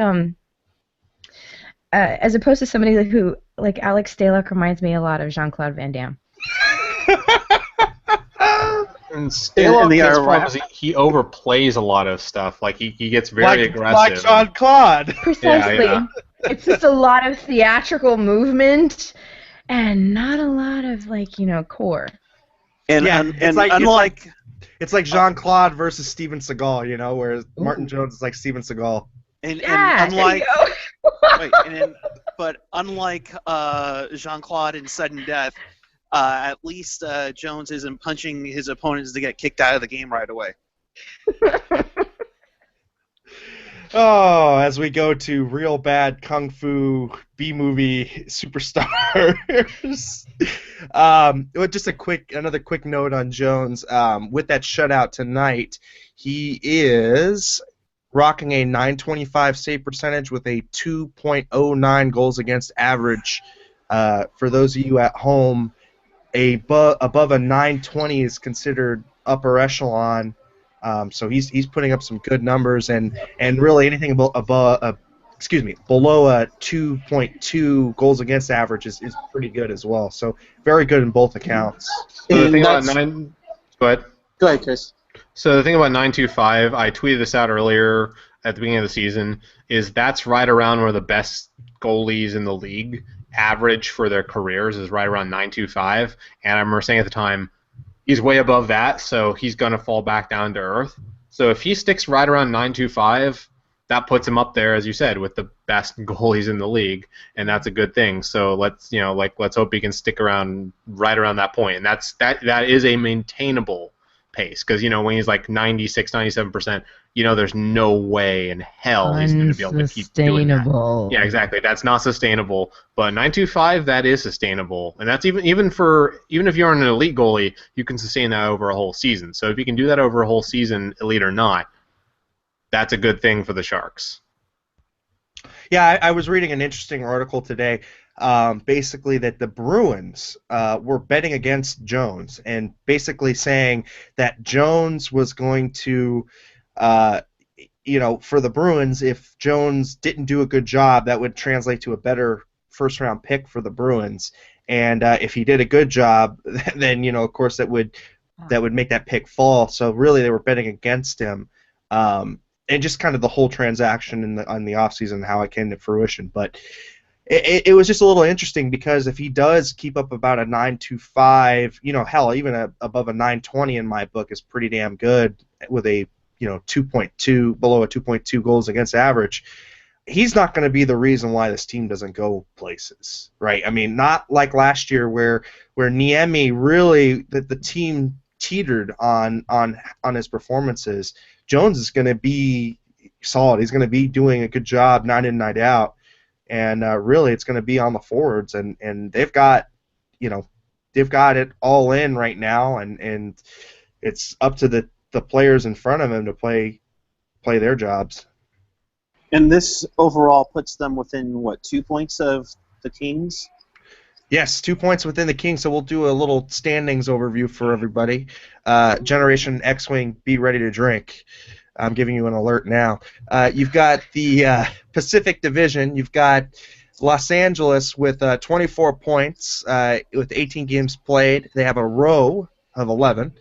as opposed to somebody who like Alex Stalock reminds me a lot of Jean-Claude Van Damme. And Stalock's problem is he overplays a lot of stuff. Like he gets very aggressive. Like Jean-Claude. Precisely. Yeah. It's just a lot of theatrical movement and not a lot of like core. And unlike it's like Jean-Claude versus Steven Seagal, whereas Martin Jones is like Steven Seagal. And unlike unlike Jean-Claude in Sudden Death, at least Jones isn't punching his opponents to get kicked out of the game right away. Oh, as we go to real bad kung fu B-movie superstars. Just another quick note on Jones. With that shutout tonight, he is rocking a .925 save percentage with a 2.09 goals against average. For those of you at home, above a .920 is considered upper echelon. So he's putting up some good numbers, and really anything below a 2.2 goals against average is pretty good as well. So very good in both accounts. So the thing about Go ahead, Chris. So the thing about 925, I tweeted this out earlier at the beginning of the season, is that's right around where the best goalies in the league average for their careers is right around 925. And I remember saying at the time, he's way above that, so he's going to fall back down to earth. So if he sticks right around 925, that puts him up there, as you said, with the best goalies in the league, and that's a good thing. So let's hope he can stick around right around that point, and that is a maintainable pace, because when he's like 96, 97%, there's no way in hell he's going to be able to keep doing that. Yeah, exactly. That's not sustainable. But 925, that is sustainable, and that's even if you're an elite goalie, you can sustain that over a whole season. So if you can do that over a whole season, elite or not, that's a good thing for the Sharks. Yeah, I was reading an interesting article today, basically that the Bruins were betting against Jones, and basically saying that Jones was going to, for the Bruins, if Jones didn't do a good job, that would translate to a better first-round pick for the Bruins, and if he did a good job, then of course that would make that pick fall. So really, they were betting against him. And just kind of the whole transaction on the offseason, how it came to fruition. But it was just a little interesting, because if he does keep up about a 9.25, hell, even above a 9.20 in my book is pretty damn good with a 2.2 below a 2.2 goals against average. He's not going to be the reason why this team doesn't go places, right? I mean, not like last year where Niemi really the team teetered on his performances. Jones is going to be solid. He's going to be doing a good job night in, night out, and really it's going to be on the forwards, and they've got it all in right now, and it's up to the players in front of him to play their jobs. And this overall puts them within 2 points of the Kings? Yes, 2 points within the Kings, so we'll do a little standings overview for everybody. Generation X-Wing, be ready to drink. I'm giving you an alert now. You've got the Pacific Division. You've got Los Angeles with 24 points with 18 games played. They have a row of 11.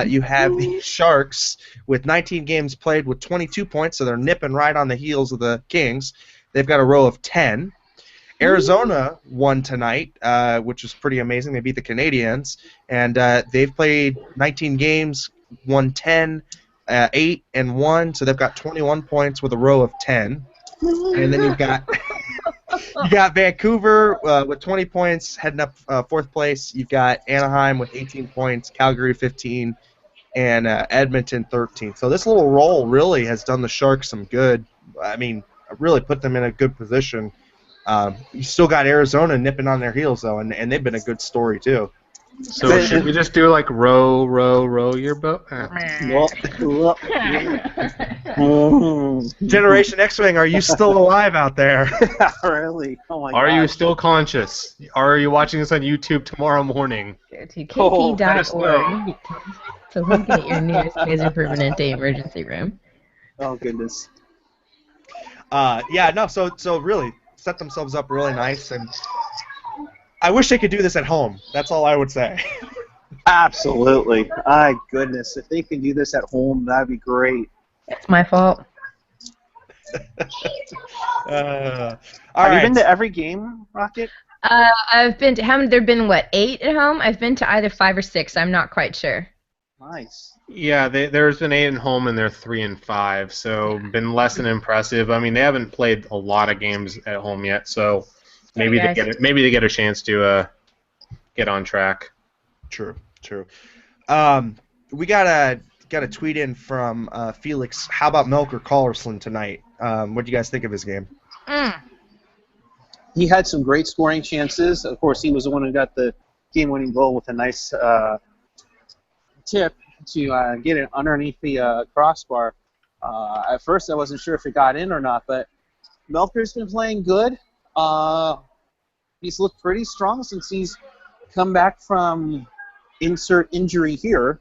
You have the Sharks with 19 games played with 22 points, so they're nipping right on the heels of the Kings. They've got a row of 10. Arizona won tonight, which is pretty amazing. They beat the Canadiens, and they've played 19 games, won 10, 8 and 1, so they've got 21 points with a row of 10. And then you got Vancouver with 20 points, heading up fourth place. You've got Anaheim with 18 points, Calgary 15, and Edmonton 13. So this little roll really has done the Sharks some good. I mean, really put them in a good position. You still got Arizona nipping on their heels, though, and they've been a good story, too. So should we just do like row, row, row your boat? Generation X-Wing, are you still alive out there? Really? Oh my Are you gosh. still conscious? Are you watching this on YouTube tomorrow morning? Go to let us know. kp.org to locate your nearest Kaiser Permanente emergency room. Oh goodness. So really set themselves up really nice, and I wish they could do this at home. That's all I would say. Absolutely. My goodness. If they can do this at home, that'd be great. It's my fault. All Have right. you been to every game, Rocket? I've been to, haven't there been, 8 at home? I've been to either 5 or 6. I'm not quite sure. Nice. Yeah, there's been 8 at home and they're 3 and 5, so been less than impressive. I mean, they haven't played a lot of games at home yet, so maybe they get a chance to get on track. True. We got a tweet in from Felix. How about Melker Carlson tonight? What do you guys think of his game? He had some great scoring chances. Of course, he was the one who got the game-winning goal with a nice tip to get it underneath the crossbar. At first, I wasn't sure if it got in or not, but Melker's been playing good. He's looked pretty strong since he's come back from insert injury here.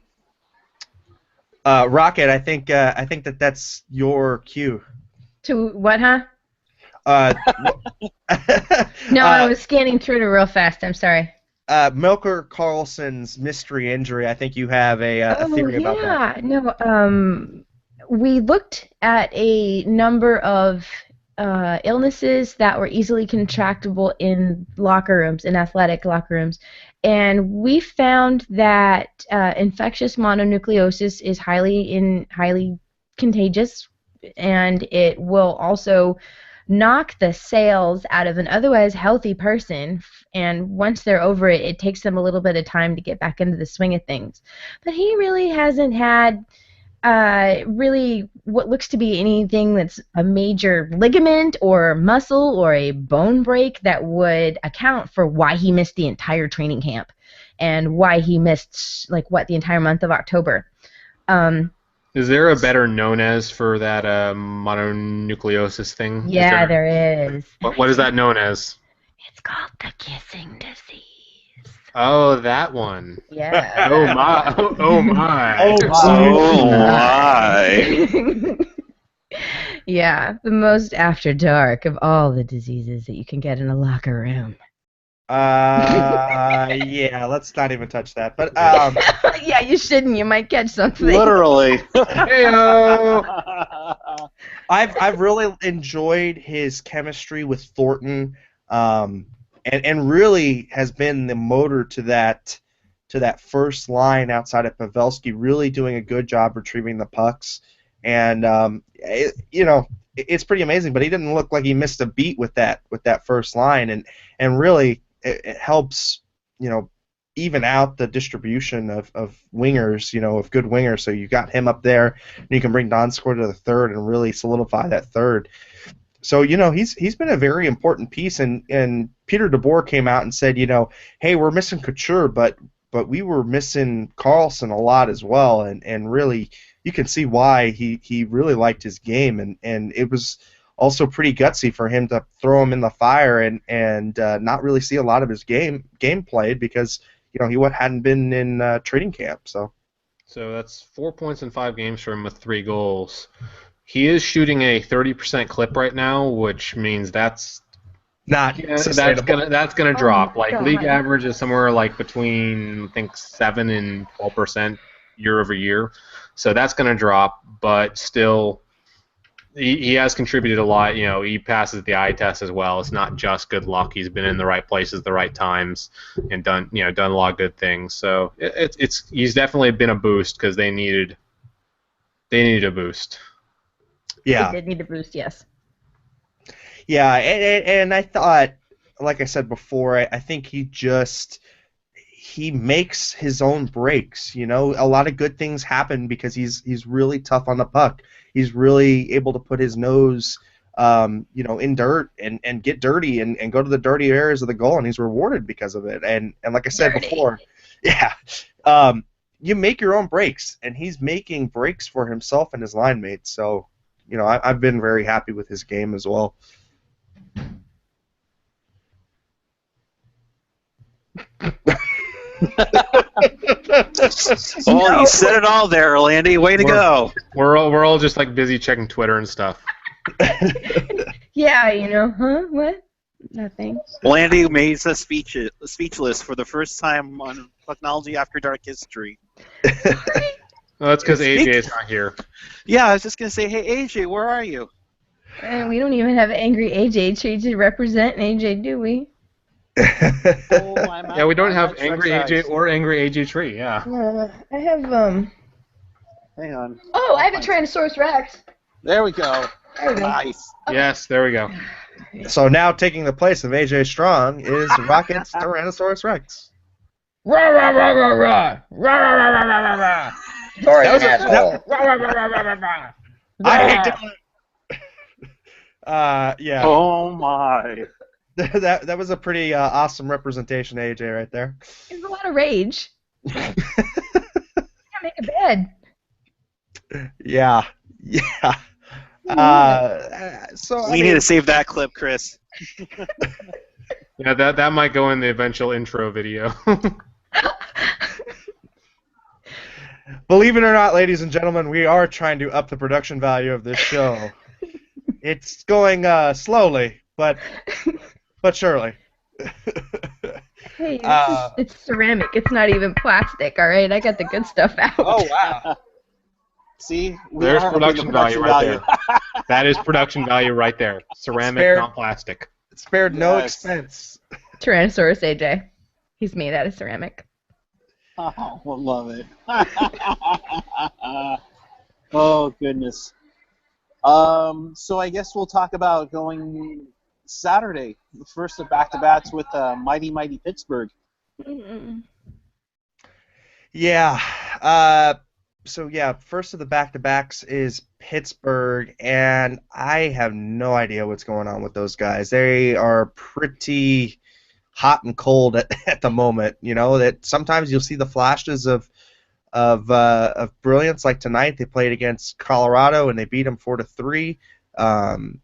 Rocket, I think that's your cue. To what, huh? Uh, No, I was scanning through it real fast. I'm sorry. Melker Carlson's mystery injury. I think you have a theory about that. No, we looked at a number of illnesses that were easily contractable in locker rooms, in athletic locker rooms, and we found that infectious mononucleosis is highly contagious, and it will also knock the sales out of an otherwise healthy person, and once they're over it, it takes them a little bit of time to get back into the swing of things. But he really hasn't had really what looks to be anything that's a major ligament or muscle or a bone break that would account for why he missed the entire training camp and why he missed the entire month of October. Is there a better known as for that mononucleosis thing? Yeah, there is. What is that known as? It's called the kissing disease. Oh, that one. Yeah. Oh my. Oh my. Oh my. Yeah, the most after dark of all the diseases that you can get in a locker room. Yeah, let's not even touch that. But Yeah, you shouldn't. You might catch something. Literally. Heyo. I've really enjoyed his chemistry with Thornton, and really has been the motor to that first line outside of Pavelski, really doing a good job retrieving the pucks, and it's pretty amazing. But he didn't look like he missed a beat with that first line, and really it helps even out the distribution of wingers, of good wingers. So you got him up there, and you can bring Donskor to the third and really solidify that third. So he's been a very important piece, and Peter DeBoer came out and said, hey, we're missing Couture, but we were missing Carlson a lot as well, and really you can see why he really liked his game, and it was also pretty gutsy for him to throw him in the fire and not really see a lot of his game played because he hadn't been in training camp. So that's 4 points in 5 games for him with 3 goals. He is shooting a 30% clip right now, which means that's not Yeah, sustainable. that's gonna Oh drop. my Like league God. average is somewhere like between I think 7 and 12% year over year, so that's gonna drop. But still, he has contributed a lot. You know, he passes the eye test as well. It's not just good luck. He's been in the right places, the right times, and done a lot of good things. So he's definitely been a boost because they needed a boost. They Yeah, did need a boost, yes. yeah, and I thought, like I said before, I think he makes his own breaks. You know, a lot of good things happen because he's really tough on the puck. He's really able to put his nose, in dirt and get dirty and go to the dirty areas of the goal, and he's rewarded because of it. And like I said Dirty. before, yeah, you make your own breaks, and he's making breaks for himself and his line mates. So, I've been very happy with his game as well. Oh, you said it all there, Landy. Way to go. We're all just like busy checking Twitter and stuff. Yeah, huh? What? Nothing. Landy made us speechless for the first time on Pucknology After Dark history. Well, that's because AJ is not here. Yeah, I was just going to say, hey, AJ, where are you? And we don't even have Angry AJ tree to represent AJ, do we? Oh, Yeah, we don't have Angry AJ or Angry AJ Tree, yeah. I have, Hang on. Oh, I have a Tyrannosaurus Rex. There we go. There we go. Nice. Yes, there we go. So now taking the place of AJ Strong is Rocket's Tyrannosaurus Rex. Rah, rah, rah, rah, rah. Rah, rah, rah, rah, rah, rah, rah. Sorry, asshole. Rah, rah, rah, rah, rah, rah, rah. I hate Dylan. Yeah. Oh, my. That was a pretty awesome representation, AJ, right there. There's a lot of rage. Can't make a bed. Yeah. Yeah. So We need to save that clip, Chris. Yeah, that might go in the eventual intro video. Believe it or not, ladies and gentlemen, we are trying to up the production value of this show. It's going slowly, but surely. Hey, it's ceramic. It's not even plastic, all right? I got the good stuff out. Oh, wow. See? There's production value right there. That is production value right there. Ceramic, not plastic. It spared no expense. Tyrannosaurus AJ. He's made out of ceramic. Oh, I love it. Oh, goodness. So I guess we'll talk about going Saturday, the first of back-to-backs with mighty Pittsburgh. Yeah. First of the back-to-backs is Pittsburgh, and I have no idea what's going on with those guys. They are pretty hot and cold at the moment. You know that sometimes you'll see the flashes of brilliance, like tonight they played against Colorado and they beat them 4-3. And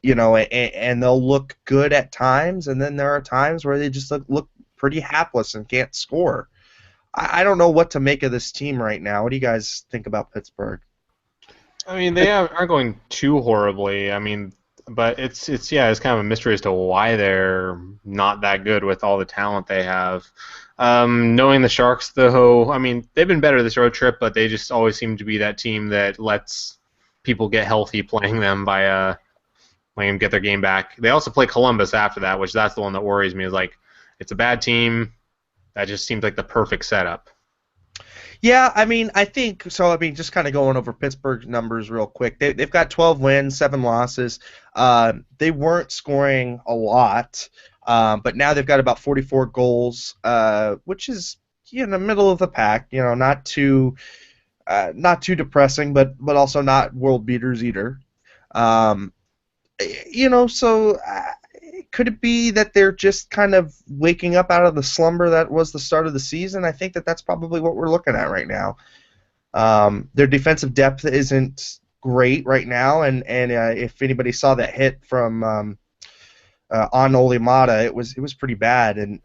they'll look good at times, and then there are times where they just look pretty hapless and can't score. I don't know what to make of this team right now. What do you guys think about Pittsburgh? I mean, they aren't going too horribly. I mean, but it's kind of a mystery as to why they're not that good with all the talent they have. Knowing the Sharks, though, I mean, they've been better this road trip, but they just always seem to be that team that lets people get healthy playing them by letting them get their game back. They also play Columbus after that, which that's the one that worries me. Is like, it's a bad team. That just seems like the perfect setup. Yeah, I mean, I think so. I mean, just kind of going over Pittsburgh's numbers real quick. They've got 12 wins, 7 losses. They weren't scoring a lot, but now they've got about 44 goals, which is in the middle of the pack. You know, not too depressing, but also not world beaters either. Could it be that they're just kind of waking up out of the slumber that was the start of the season? I think that's probably what we're looking at right now. Their defensive depth isn't great right now, and if anybody saw that hit from on Olimata, it was pretty bad, and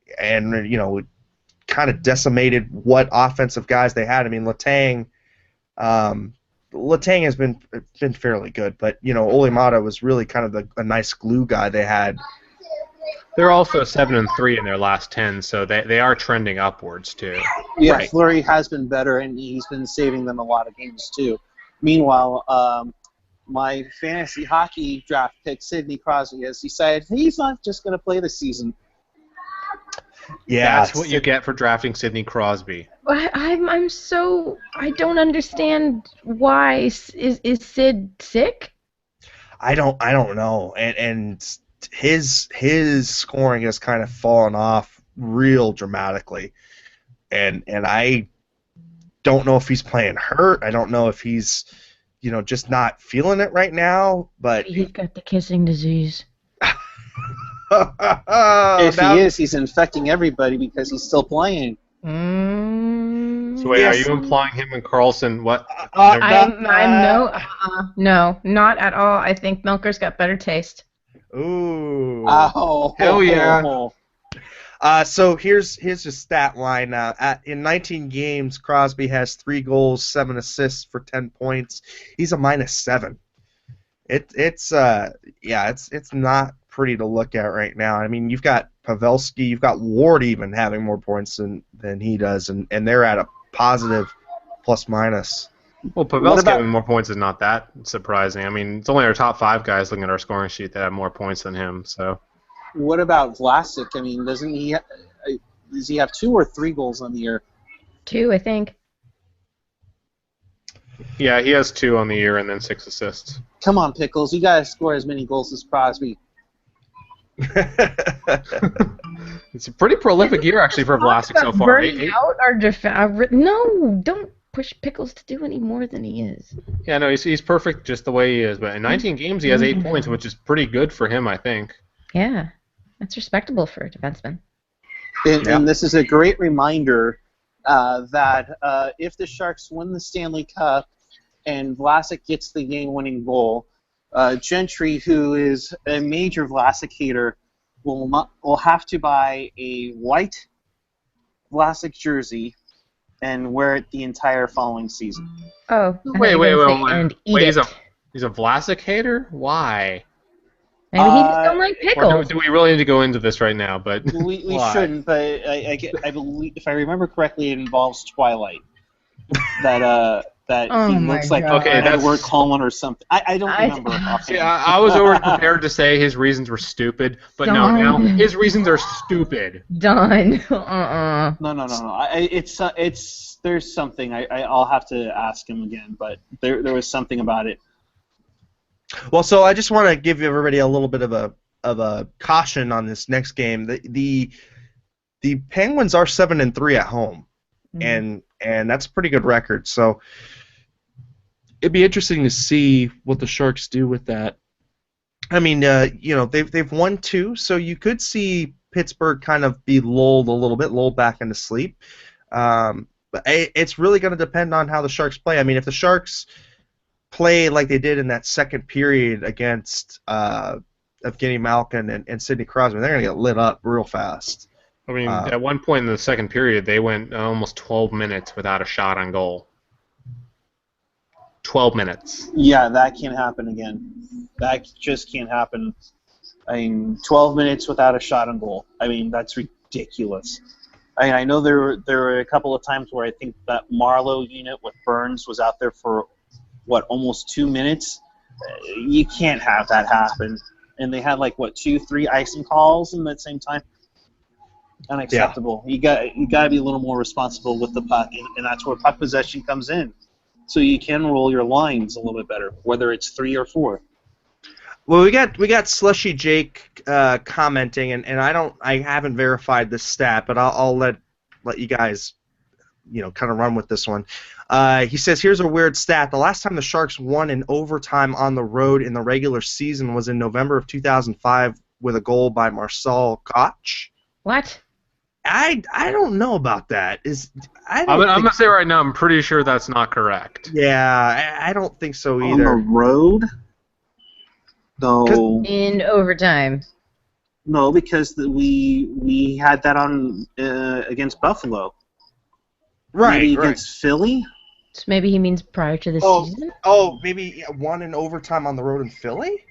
it kind of decimated what offensive guys they had. I mean, Letang Letang has been fairly good, but Olimata was really kind of a nice glue guy they had. They're also 7-3 in their last 10, so they are trending upwards too. Yeah, Right. Fleury has been better, and he's been saving them a lot of games too. Meanwhile, my fantasy hockey draft pick, Sidney Crosby, has decided he's not just going to play this season. Yeah, That's what you get for drafting Sidney Crosby. I don't understand why is Sid sick? I don't know, and his scoring has kind of fallen off real dramatically, and I don't know if he's playing hurt. I don't know if he's just not feeling it right now. But He's got the kissing disease. If he is, he's infecting everybody because he's still playing. So wait, Yes. are you implying him and Carlson? What? No, not at all. I think Milker's got better taste. Ooh. Oh, Hell yeah. So here's a stat line. In 19 games, Crosby has 3 goals, 7 assists for 10 points. He's a -7. It's not pretty to look at right now. I mean, you've got Pavelski, you've got Ward even having more points than he does, and they're at a positive plus-minus. Well, Pavelski having more points is not that surprising. I mean, it's only our top 5 guys looking at our scoring sheet that have more points than him. So. What about Vlasic? I mean, does he have 2 or 3 goals on the year? 2, I think. Yeah, he has 2 on the year and then 6 assists. Come on, Pickles, you gotta score as many goals as Crosby. It's a pretty prolific year actually for Vlasic so far. No, don't push Pickles to do any more than he is. Yeah, no, he's perfect just the way he is. But in 19 games, he has 8 points, which is pretty good for him, I think. Yeah, that's respectable for a defenseman. And this is a great reminder that if the Sharks win the Stanley Cup and Vlasic gets the game-winning goal, Gentry, who is a major Vlasic hater, will have to buy a white Vlasic jersey and wear it the entire following season. Oh, Wait. And eat it. He's a Vlasic hater? Why? Maybe he just don't like Or pickles. do we really need to go into this right now? But We why? shouldn't, but I believe, if I remember correctly, it involves Twilight. That Oh he my looks like God. Okay, that's- Edward Cullen or something. I don't remember offhand. See, I was already prepared to say his reasons were stupid, but no, Darn. now his reasons are stupid. Done. No. It's there's something. I'll have to ask him again, but there was something about it. Well, so I just want to give everybody a little bit of a caution on this next game. The Penguins are 7-3 at home, and that's a pretty good record. So it'd be interesting to see what the Sharks do with that. I mean, they've won 2, so you could see Pittsburgh kind of be lulled back into sleep. But it's really going to depend on how the Sharks play. I mean, if the Sharks play like they did in that second period against Evgeny Malkin and Sidney Crosby, they're going to get lit up real fast. I mean, at one point in the second period, they went almost 12 minutes without a shot on goal. 12 minutes. Yeah, that can't happen again. That just can't happen. I mean, 12 minutes without a shot on goal. I mean, that's ridiculous. I know there were a couple of times where I think that Marlowe unit with Burns was out there for, almost 2 minutes? You can't have that happen. And they had 2-3 icing calls in that same time. Unacceptable. Yeah. You got to be a little more responsible with the puck, and that's where puck possession comes in. So you can roll your lines a little bit better, whether it's 3 or 4. Well, we got Slushy Jake commenting, and I haven't verified this stat, but I'll let you guys kind of run with this one. He says, here's a weird stat. The last time the Sharks won in overtime on the road in the regular season was in November of 2005 with a goal by Marcel Koch. What? I don't know about that. I'm going to say right now, I'm pretty sure that's not correct. Yeah, I don't think so either. On the road? No. In overtime. No, because we had that on against Buffalo. Right, Maybe right. against Philly? So maybe he means prior to the season? Oh, maybe one in overtime on the road in Philly?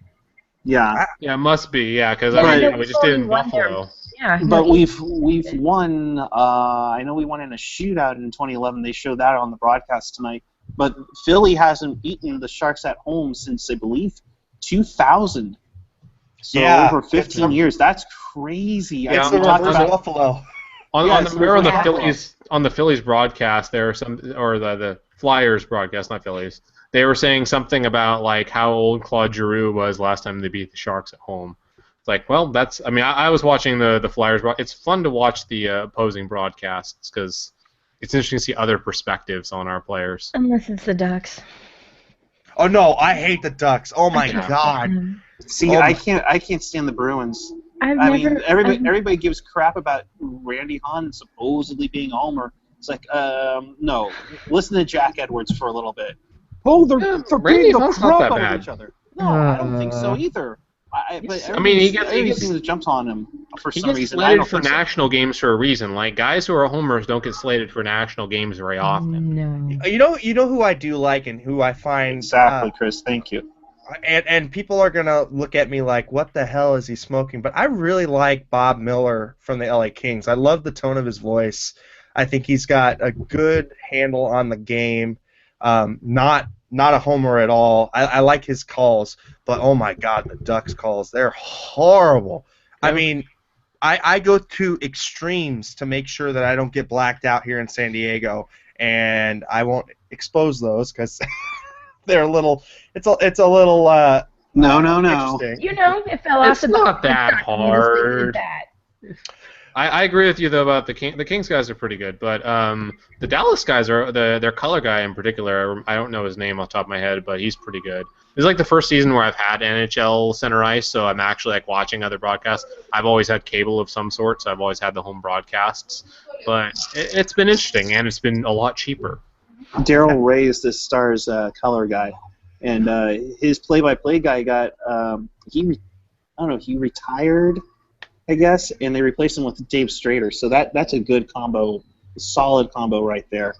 Yeah. Yeah, it must be. Yeah, because Yeah, I know we we've just did only in won there. Buffalo. Yeah, no, But we've won. I know we won in a shootout in 2011. They showed that on the broadcast tonight. But Philly hasn't beaten the Sharks at home since, I believe, 2000. So Yeah, over 15 years. That's crazy. Yeah, It's the reverse Buffalo. On the Phillies broadcast, there are the Flyers broadcast, not Phillies. They were saying something about like how old Claude Giroux was last time they beat the Sharks at home. It's like, well, that's. I mean, I was watching the Flyers. It's fun to watch the opposing broadcasts because it's interesting to see other perspectives on our players. Unless it's the Ducks. Oh no, I hate the Ducks. Oh my god. See, I can't stand the Bruins. Everybody gives crap about Randy Hahn supposedly being a homer. It's like, no. Listen to Jack Edwards for a little bit. Oh, they're beating the crap out of each other. No, I don't think so either. Everybody seems to jump on him for some reason. He gets slated for national games for a reason. Like guys who are homers don't get slated for national games very often. No. You know who I do like and who I find exactly, Chris. Thank you. And people are gonna look at me like, what the hell is he smoking? But I really like Bob Miller from the LA Kings. I love the tone of his voice. I think he's got a good handle on the game. Not a homer at all. I like his calls, but oh my God, the Ducks calls, they're horrible. I mean, I go to extremes to make sure that I don't get blacked out here in San Diego, and I won't expose those because they're a little. It's a little. No. You know, it fell off. It's not that hard. I agree with you though about the Kings guys are pretty good, but the Dallas guys are their color guy in particular. I don't know his name off the top of my head, but he's pretty good. This is like the first season where I've had NHL center ice, so I'm actually like watching other broadcasts. I've always had cable of some sort, so I've always had the home broadcasts. But it's been interesting, and it's been a lot cheaper. Daryl Ray is the Stars color guy, and his play-by-play guy got he retired, I guess, and they replaced him with Dave Strader. So that's a good combo, solid combo right there.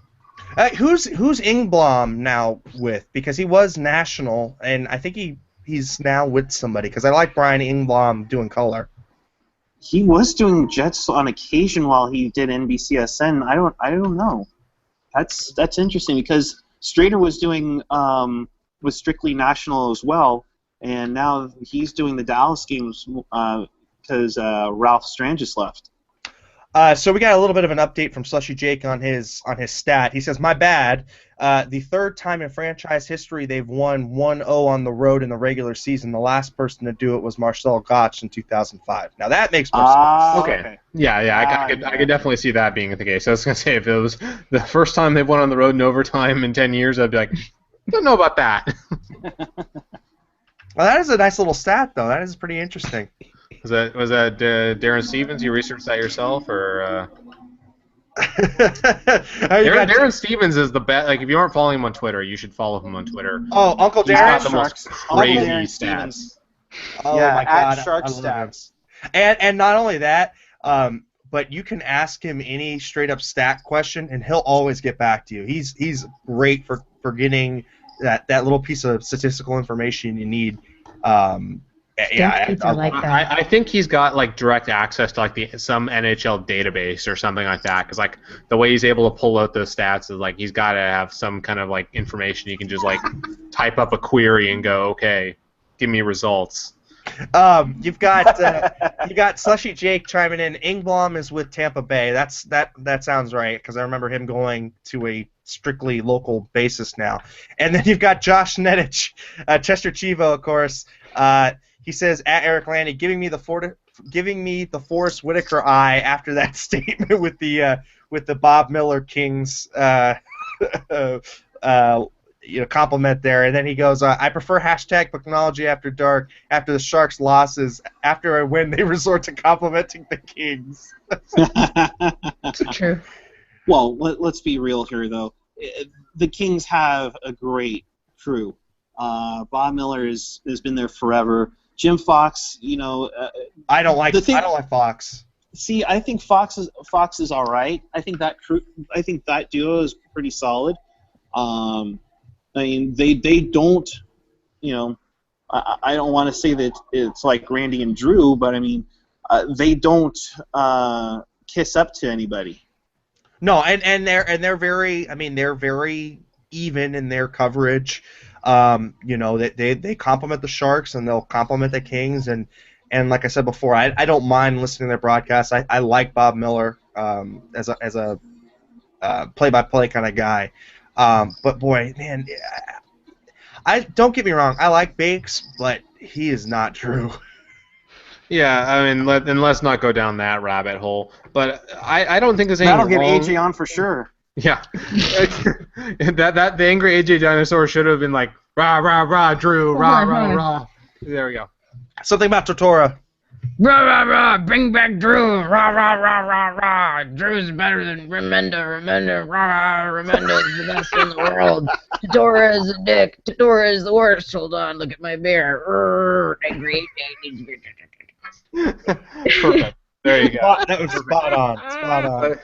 Who's Ingblom now with? Because he was national, and I think he's now with somebody. Because I like Brian Ingblom doing color. He was doing Jets on occasion while he did NBCSN. I don't know. That's interesting because Strader was doing was strictly national as well, and now he's doing the Dallas games because Ralph Strand just left. So we got a little bit of an update from Slushy Jake on his stat. He says, "My bad. The third time in franchise history they've won 1-0 on the road in the regular season. The last person to do it was Marcel Gottsch in 2005. Now that makes more sense. Okay. Yeah. I could definitely see that being the case. I was gonna say if it was the first time they've won on the road in overtime in 10 years, I'd be like, I don't know about that. Well, that is a nice little stat, though. That is pretty interesting. Was that Darren Stevens? You researched that yourself, or? Darren Stevens is the best. Like, if you aren't following him on Twitter, you should follow him on Twitter. Oh, Uncle Darren. He's got the most crazy stats. Oh yeah, my God, at Shark Stats. And not only that, but you can ask him any straight up stat question, and he'll always get back to you. He's great for getting that little piece of statistical information you need. I think he's got like direct access to like some NHL database or something like that, because like the way he's able to pull out those stats is like he's got to have some kind of like information you can just like type up a query and go, okay, give me results. You've got Slushy Jake chiming in. Ingblom is with Tampa Bay. That sounds right, because I remember him going to a strictly local basis now. And then you've got Josh Nedich, Chester Chivo, of course. He says at Eric Landy, giving me the Forrest Whitaker eye after that statement with the Bob Miller Kings compliment there. And then he goes, I prefer hashtag Pucknology after dark after the Sharks losses. After a win, they resort to complimenting the Kings. True. Well, let's be real here, though. The Kings have a great crew. Bob Miller has been there forever. Jim Fox, I don't like Fox. See, I think Fox is all right. I think that duo is pretty solid. I mean, they don't, you know, I don't want to say that it's like Randy and Drew, but I mean, they don't kiss up to anybody. No, and they're very. I mean, they're very even in their coverage. You know, that they compliment the Sharks and they'll compliment the Kings, and like I said before, I don't mind listening to their broadcasts. I like Bob Miller as a play-by-play kind of guy. But boy, man, I don't get me wrong. I like Bakes, but he is not Drew. Yeah, I mean, let's not go down that rabbit hole. But I don't think there's That'll anything get wrong. AJ on for sure. Yeah, that the angry AJ dinosaur should have been like rah rah rah Drew rah rah rah. There we go. Something about Tortora. Rah, rah, rah, bring back Drew. Rah, rah, rah, rah, rah. Drew's better than Remenda. Remenda, rah, rah. Remenda is the best in the world. Tadora is a dick. Tadora is the worst. Hold on, look at my bear. Angry. Perfect. There you go. That was spot on. Spot on.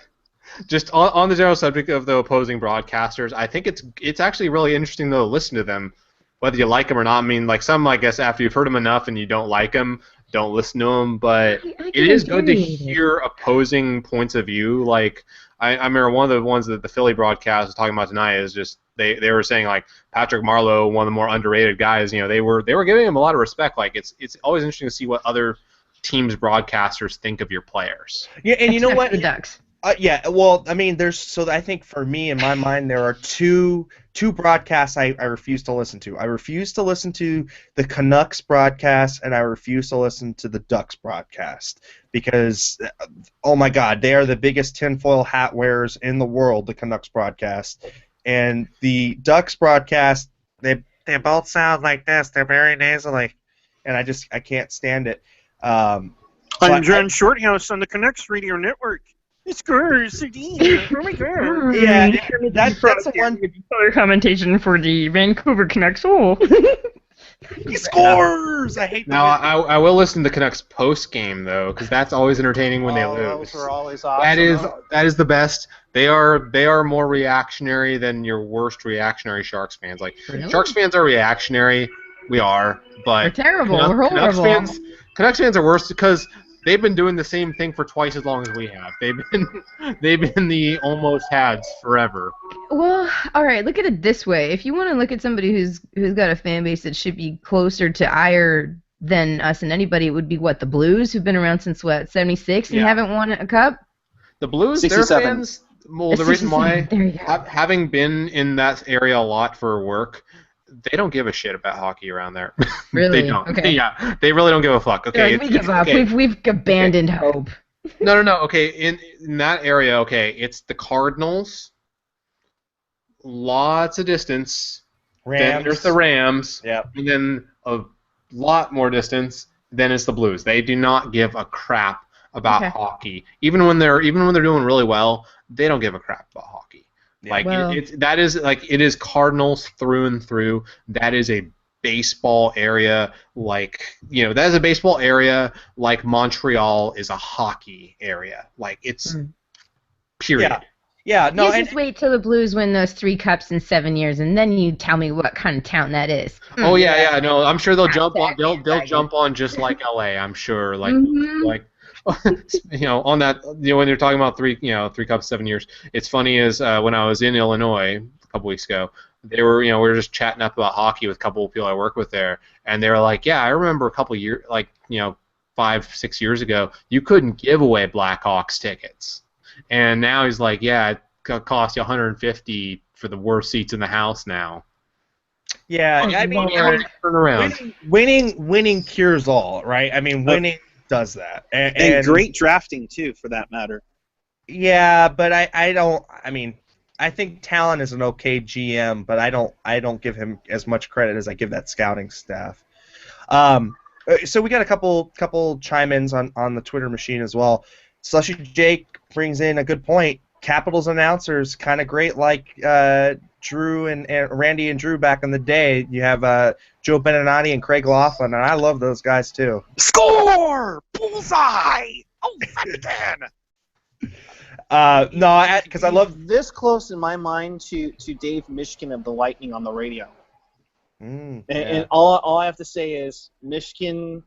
Just on the general subject of the opposing broadcasters, I think it's actually really interesting though to listen to them, whether you like them or not. I mean, like some, I guess, after you've heard them enough and you don't like them, don't listen to them. But it is good to hear opposing points of view. Like I remember one of the ones that the Philly broadcast was talking about tonight is just they were saying like Patrick Marleau, one of the more underrated guys. You know, they were giving him a lot of respect. Like it's always interesting to see what other teams' broadcasters think of your players. Yeah, and you know what? The Ducks. Yeah, well, I mean, I think for me, in my mind, there are two broadcasts I refuse to listen to. I refuse to listen to the Canucks broadcast, and I refuse to listen to the Ducks broadcast because, oh my God, they are the biggest tinfoil hat wearers in the world, the Canucks broadcast. And the Ducks broadcast, they both sound like this. They're very nasally, and I can't stand it. I'm John Shorthouse on the Canucks Radio Network. It's good, Sardine. Oh my God. Yeah, that's the one. Color commentation for the Vancouver Canucks. Oh. He scores! I hate Now, I will listen to the Canucks post game though, because that's always entertaining when they lose. Those are always awesome. That is the best. They are more reactionary than your worst reactionary Sharks fans. Like Really? Sharks fans are reactionary. We are, but We're terrible. We're horrible. Canucks fans are worse because they've been doing the same thing for twice as long as we have. They've been the almost hads forever. Well, all right. Look at it this way: if you want to look at somebody who's got a fan base that should be closer to ire than us and anybody, it would be what, the Blues, who've been around since what, '76 and haven't won a cup. The Blues, 67. their fans. Well, the reason why, There you go. having been in that area a lot for work, they don't give a shit about hockey around there. Really? They don't. Okay. Yeah, they really don't give a fuck. Okay, We give up. okay. We've abandoned hope. No. Okay, in that area, okay, it's the Cardinals. Lots of distance. Then Rams. there's the Rams. Yep. And then a lot more distance. Then it's the Blues. They do not give a crap about hockey. Even when they're doing really well, they don't give a crap about hockey. Yeah. Like Well- it is Cardinals through and through. That is a baseball area, like that is a baseball area like Montreal is a hockey area. Like it's period. Yeah, no, You and just wait till the Blues win those 3 cups in 7 years, and then you tell me what kind of town that is. Oh yeah, no, I'm sure they'll jump on. Hashtag They'll jump on just like LA. I'm sure, like Mhm. like on that when you're talking about 3 cups 7 years. It's funny as when I was in Illinois a couple weeks ago, they were we were just chatting up about hockey with a couple of people I work with there, and they were like, yeah, I remember a couple years 5-6 years ago, you couldn't give away Blackhawks tickets, and now he's like, yeah, it cost you $150 for the worst seats in the house now. yeah, I mean, Turn around. winning cures all, right? I mean, winning does that, And great drafting too, for that matter. Yeah, but I don't. I mean, I think Talon is an okay GM, but I don't give him as much credit as I give that scouting staff. So we got a couple chime-ins on the Twitter machine as well. Slushy Jake brings in a good point. Capitals announcers kind of great, like Drew and Randy and Drew back in the day. You have Joe Beninati and Craig Laughlin, and I love those guys too. Score! Bullseye! Oh, fuck again! No, because I love. He's this close in my mind to Dave Mishkin of the Lightning on the radio. And all I have to say is Mishkin,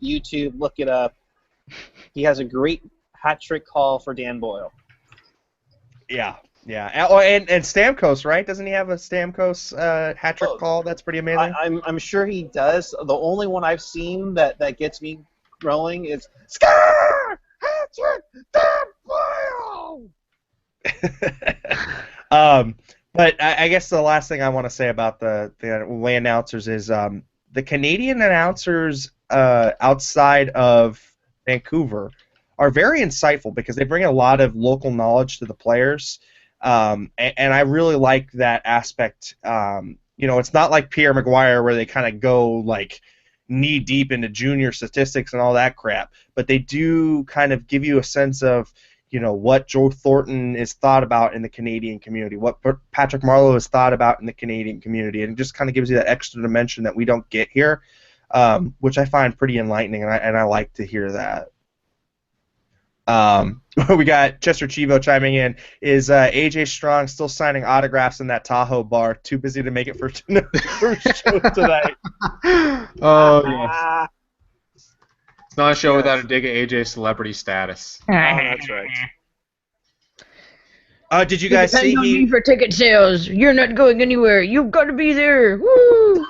YouTube, look it up. He has a great hat trick call for Dan Boyle. Yeah. Oh, and Stamkos, right? Doesn't he have a Stamkos hat trick call? That's pretty amazing. I'm sure he does. The only one I've seen that gets me growing is Scar! Hat trick! Dan Boyle! But I guess the last thing I want to say about the away announcers is the Canadian announcers outside of Vancouver are very insightful because they bring a lot of local knowledge to the players, and I really like that aspect. It's not like Pierre Maguire where they kind of go like knee deep into junior statistics and all that crap, but they do kind of give you a sense of what Joe Thornton is thought about in the Canadian community, what Patrick Marleau is thought about in the Canadian community, and it just kind of gives you that extra dimension that we don't get here, which I find pretty enlightening, and I like to hear that. We got Chester Chivo chiming in. Is AJ Strong still signing autographs in that Tahoe bar? Too busy to make it for show tonight. Oh, yes. It's not a show without a dig at AJ's celebrity status. Oh, that's right. Did you guys see on me for ticket sales. You're not going anywhere. You've got to be there. Woo!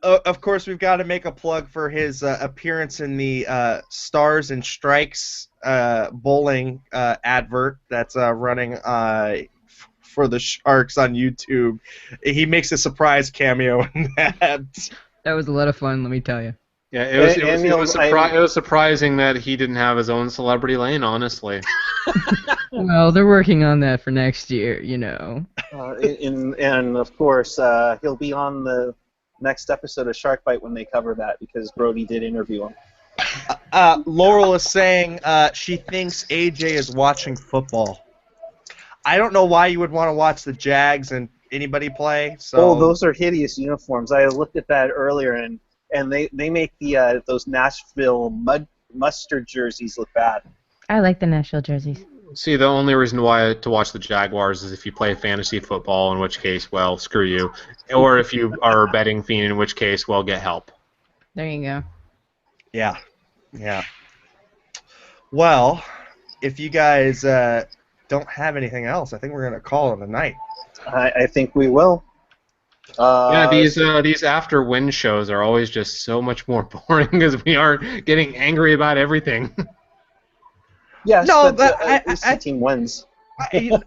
Of course, we've got to make a plug for his appearance in the Stars and Strikes bowling advert that's running for the Sharks on YouTube. He makes a surprise cameo in that. That was a lot of fun, let me tell you. Yeah, it was surprising that he didn't have his own celebrity lane, honestly. Well, they're working on that for next year, And of course, he'll be on the next episode of Shark Bite when they cover that because Brody did interview him. Laurel is saying she thinks AJ is watching football. I don't know why you would want to watch the Jags and anybody play. So. Oh, those are hideous uniforms. I looked at that earlier, and they make the those Nashville mustard jerseys look bad. I like the Nashville jerseys. See, the only reason why to watch the Jaguars is if you play fantasy football, in which case, well, screw you. Or if you are a betting fiend, in which case, well, get help. There you go. Yeah. Well, if you guys don't have anything else, I think we're going to call it a night. I think we will. These after win shows are always just so much more boring because we are getting angry about everything. Yes, no, but at least the team wins. And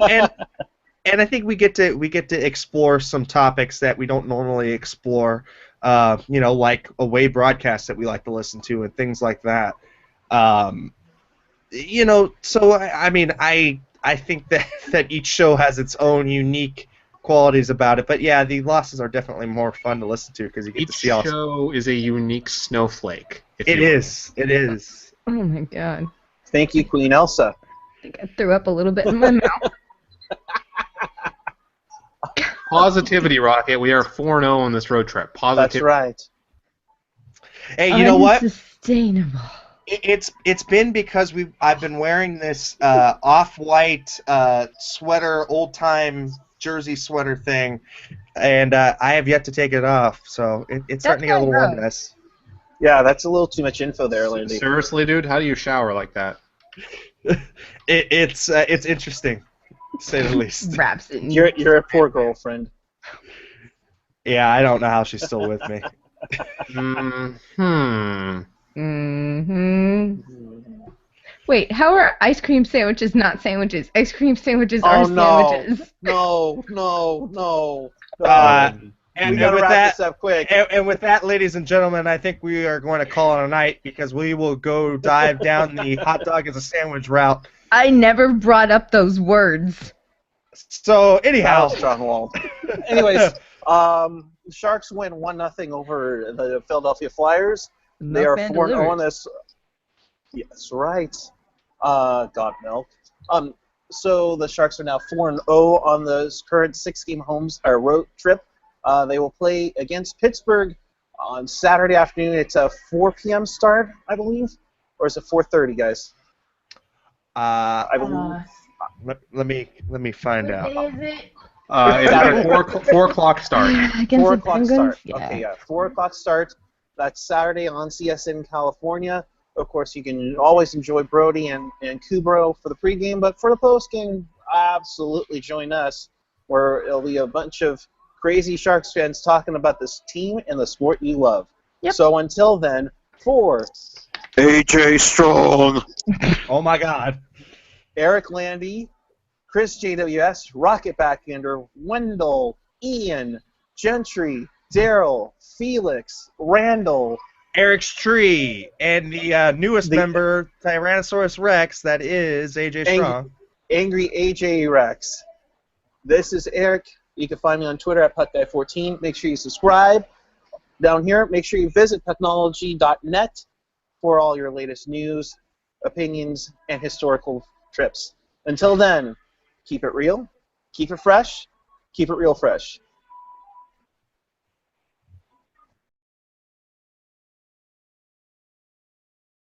I think we get to explore some topics that we don't normally explore, like away broadcasts that we like to listen to and things like that. So I think that each show has its own unique qualities about it. But yeah, the losses are definitely more fun to listen to because you get to see all. Each show is a unique snowflake. It is. Oh my god. Thank you, Queen Elsa. I think I threw up a little bit in my mouth. Positivity, Rocket. We are 4-0 on this road trip. Positivity. That's right. Hey, you know what? Unsustainable. It's been because I've been wearing this off-white sweater, old-time jersey sweater thing, and I have yet to take it off. So it's starting to get a little warm, guys. Yeah, that's a little too much info there, Lindy. Seriously, dude, how do you shower like that? It's interesting, to say the least. Wraps it in You're a poor girlfriend. Yeah, I don't know how she's still with me. Wait, how are ice cream sandwiches not sandwiches? Ice cream sandwiches are sandwiches. No. And we gotta with wrap that, this up quick. And with that, ladies and gentlemen, I think we are going to call it a night because we will go dive down the hot dog as a sandwich route. I never brought up those words. So anyhow, Strong-walled. Anyways, Sharks win 1-0 over the Philadelphia Flyers. They are 4-0 on this. Yes, right. God milk. So the Sharks are now 4-0 on the current 6-game road trip. They will play against Pittsburgh on Saturday afternoon. It's a 4 p.m. start, I believe, or is it 4:30, guys? Uh, I believe. let me find What out. day is it? It's Saturday. at 4 o'clock start. Against 4 the o'clock Penguins? start. Yeah. Okay, yeah, 4 o'clock start. That's Saturday on CSN California. Of course, you can always enjoy Brody and Kubro for the pregame, but for the postgame, absolutely join us, where it'll be a bunch of crazy Sharks fans talking about this team and the sport you love. Yep. So until then, for AJ Strong, Oh my God. Eric Landy, Chris JWS, Rocket Backhander, Wendell, Ian, Gentry, Daryl, Felix, Randall, Eric's Tree and the newest The- member, Tyrannosaurus Rex, that is AJ Strong. Angry AJ Rex. This is Eric. You can find me on Twitter at PuckGuy14. Make sure you subscribe. Down here, make sure you visit Pucknology.net for all your latest news, opinions, and historical trips. Until then, keep it real, keep it fresh, keep it real fresh.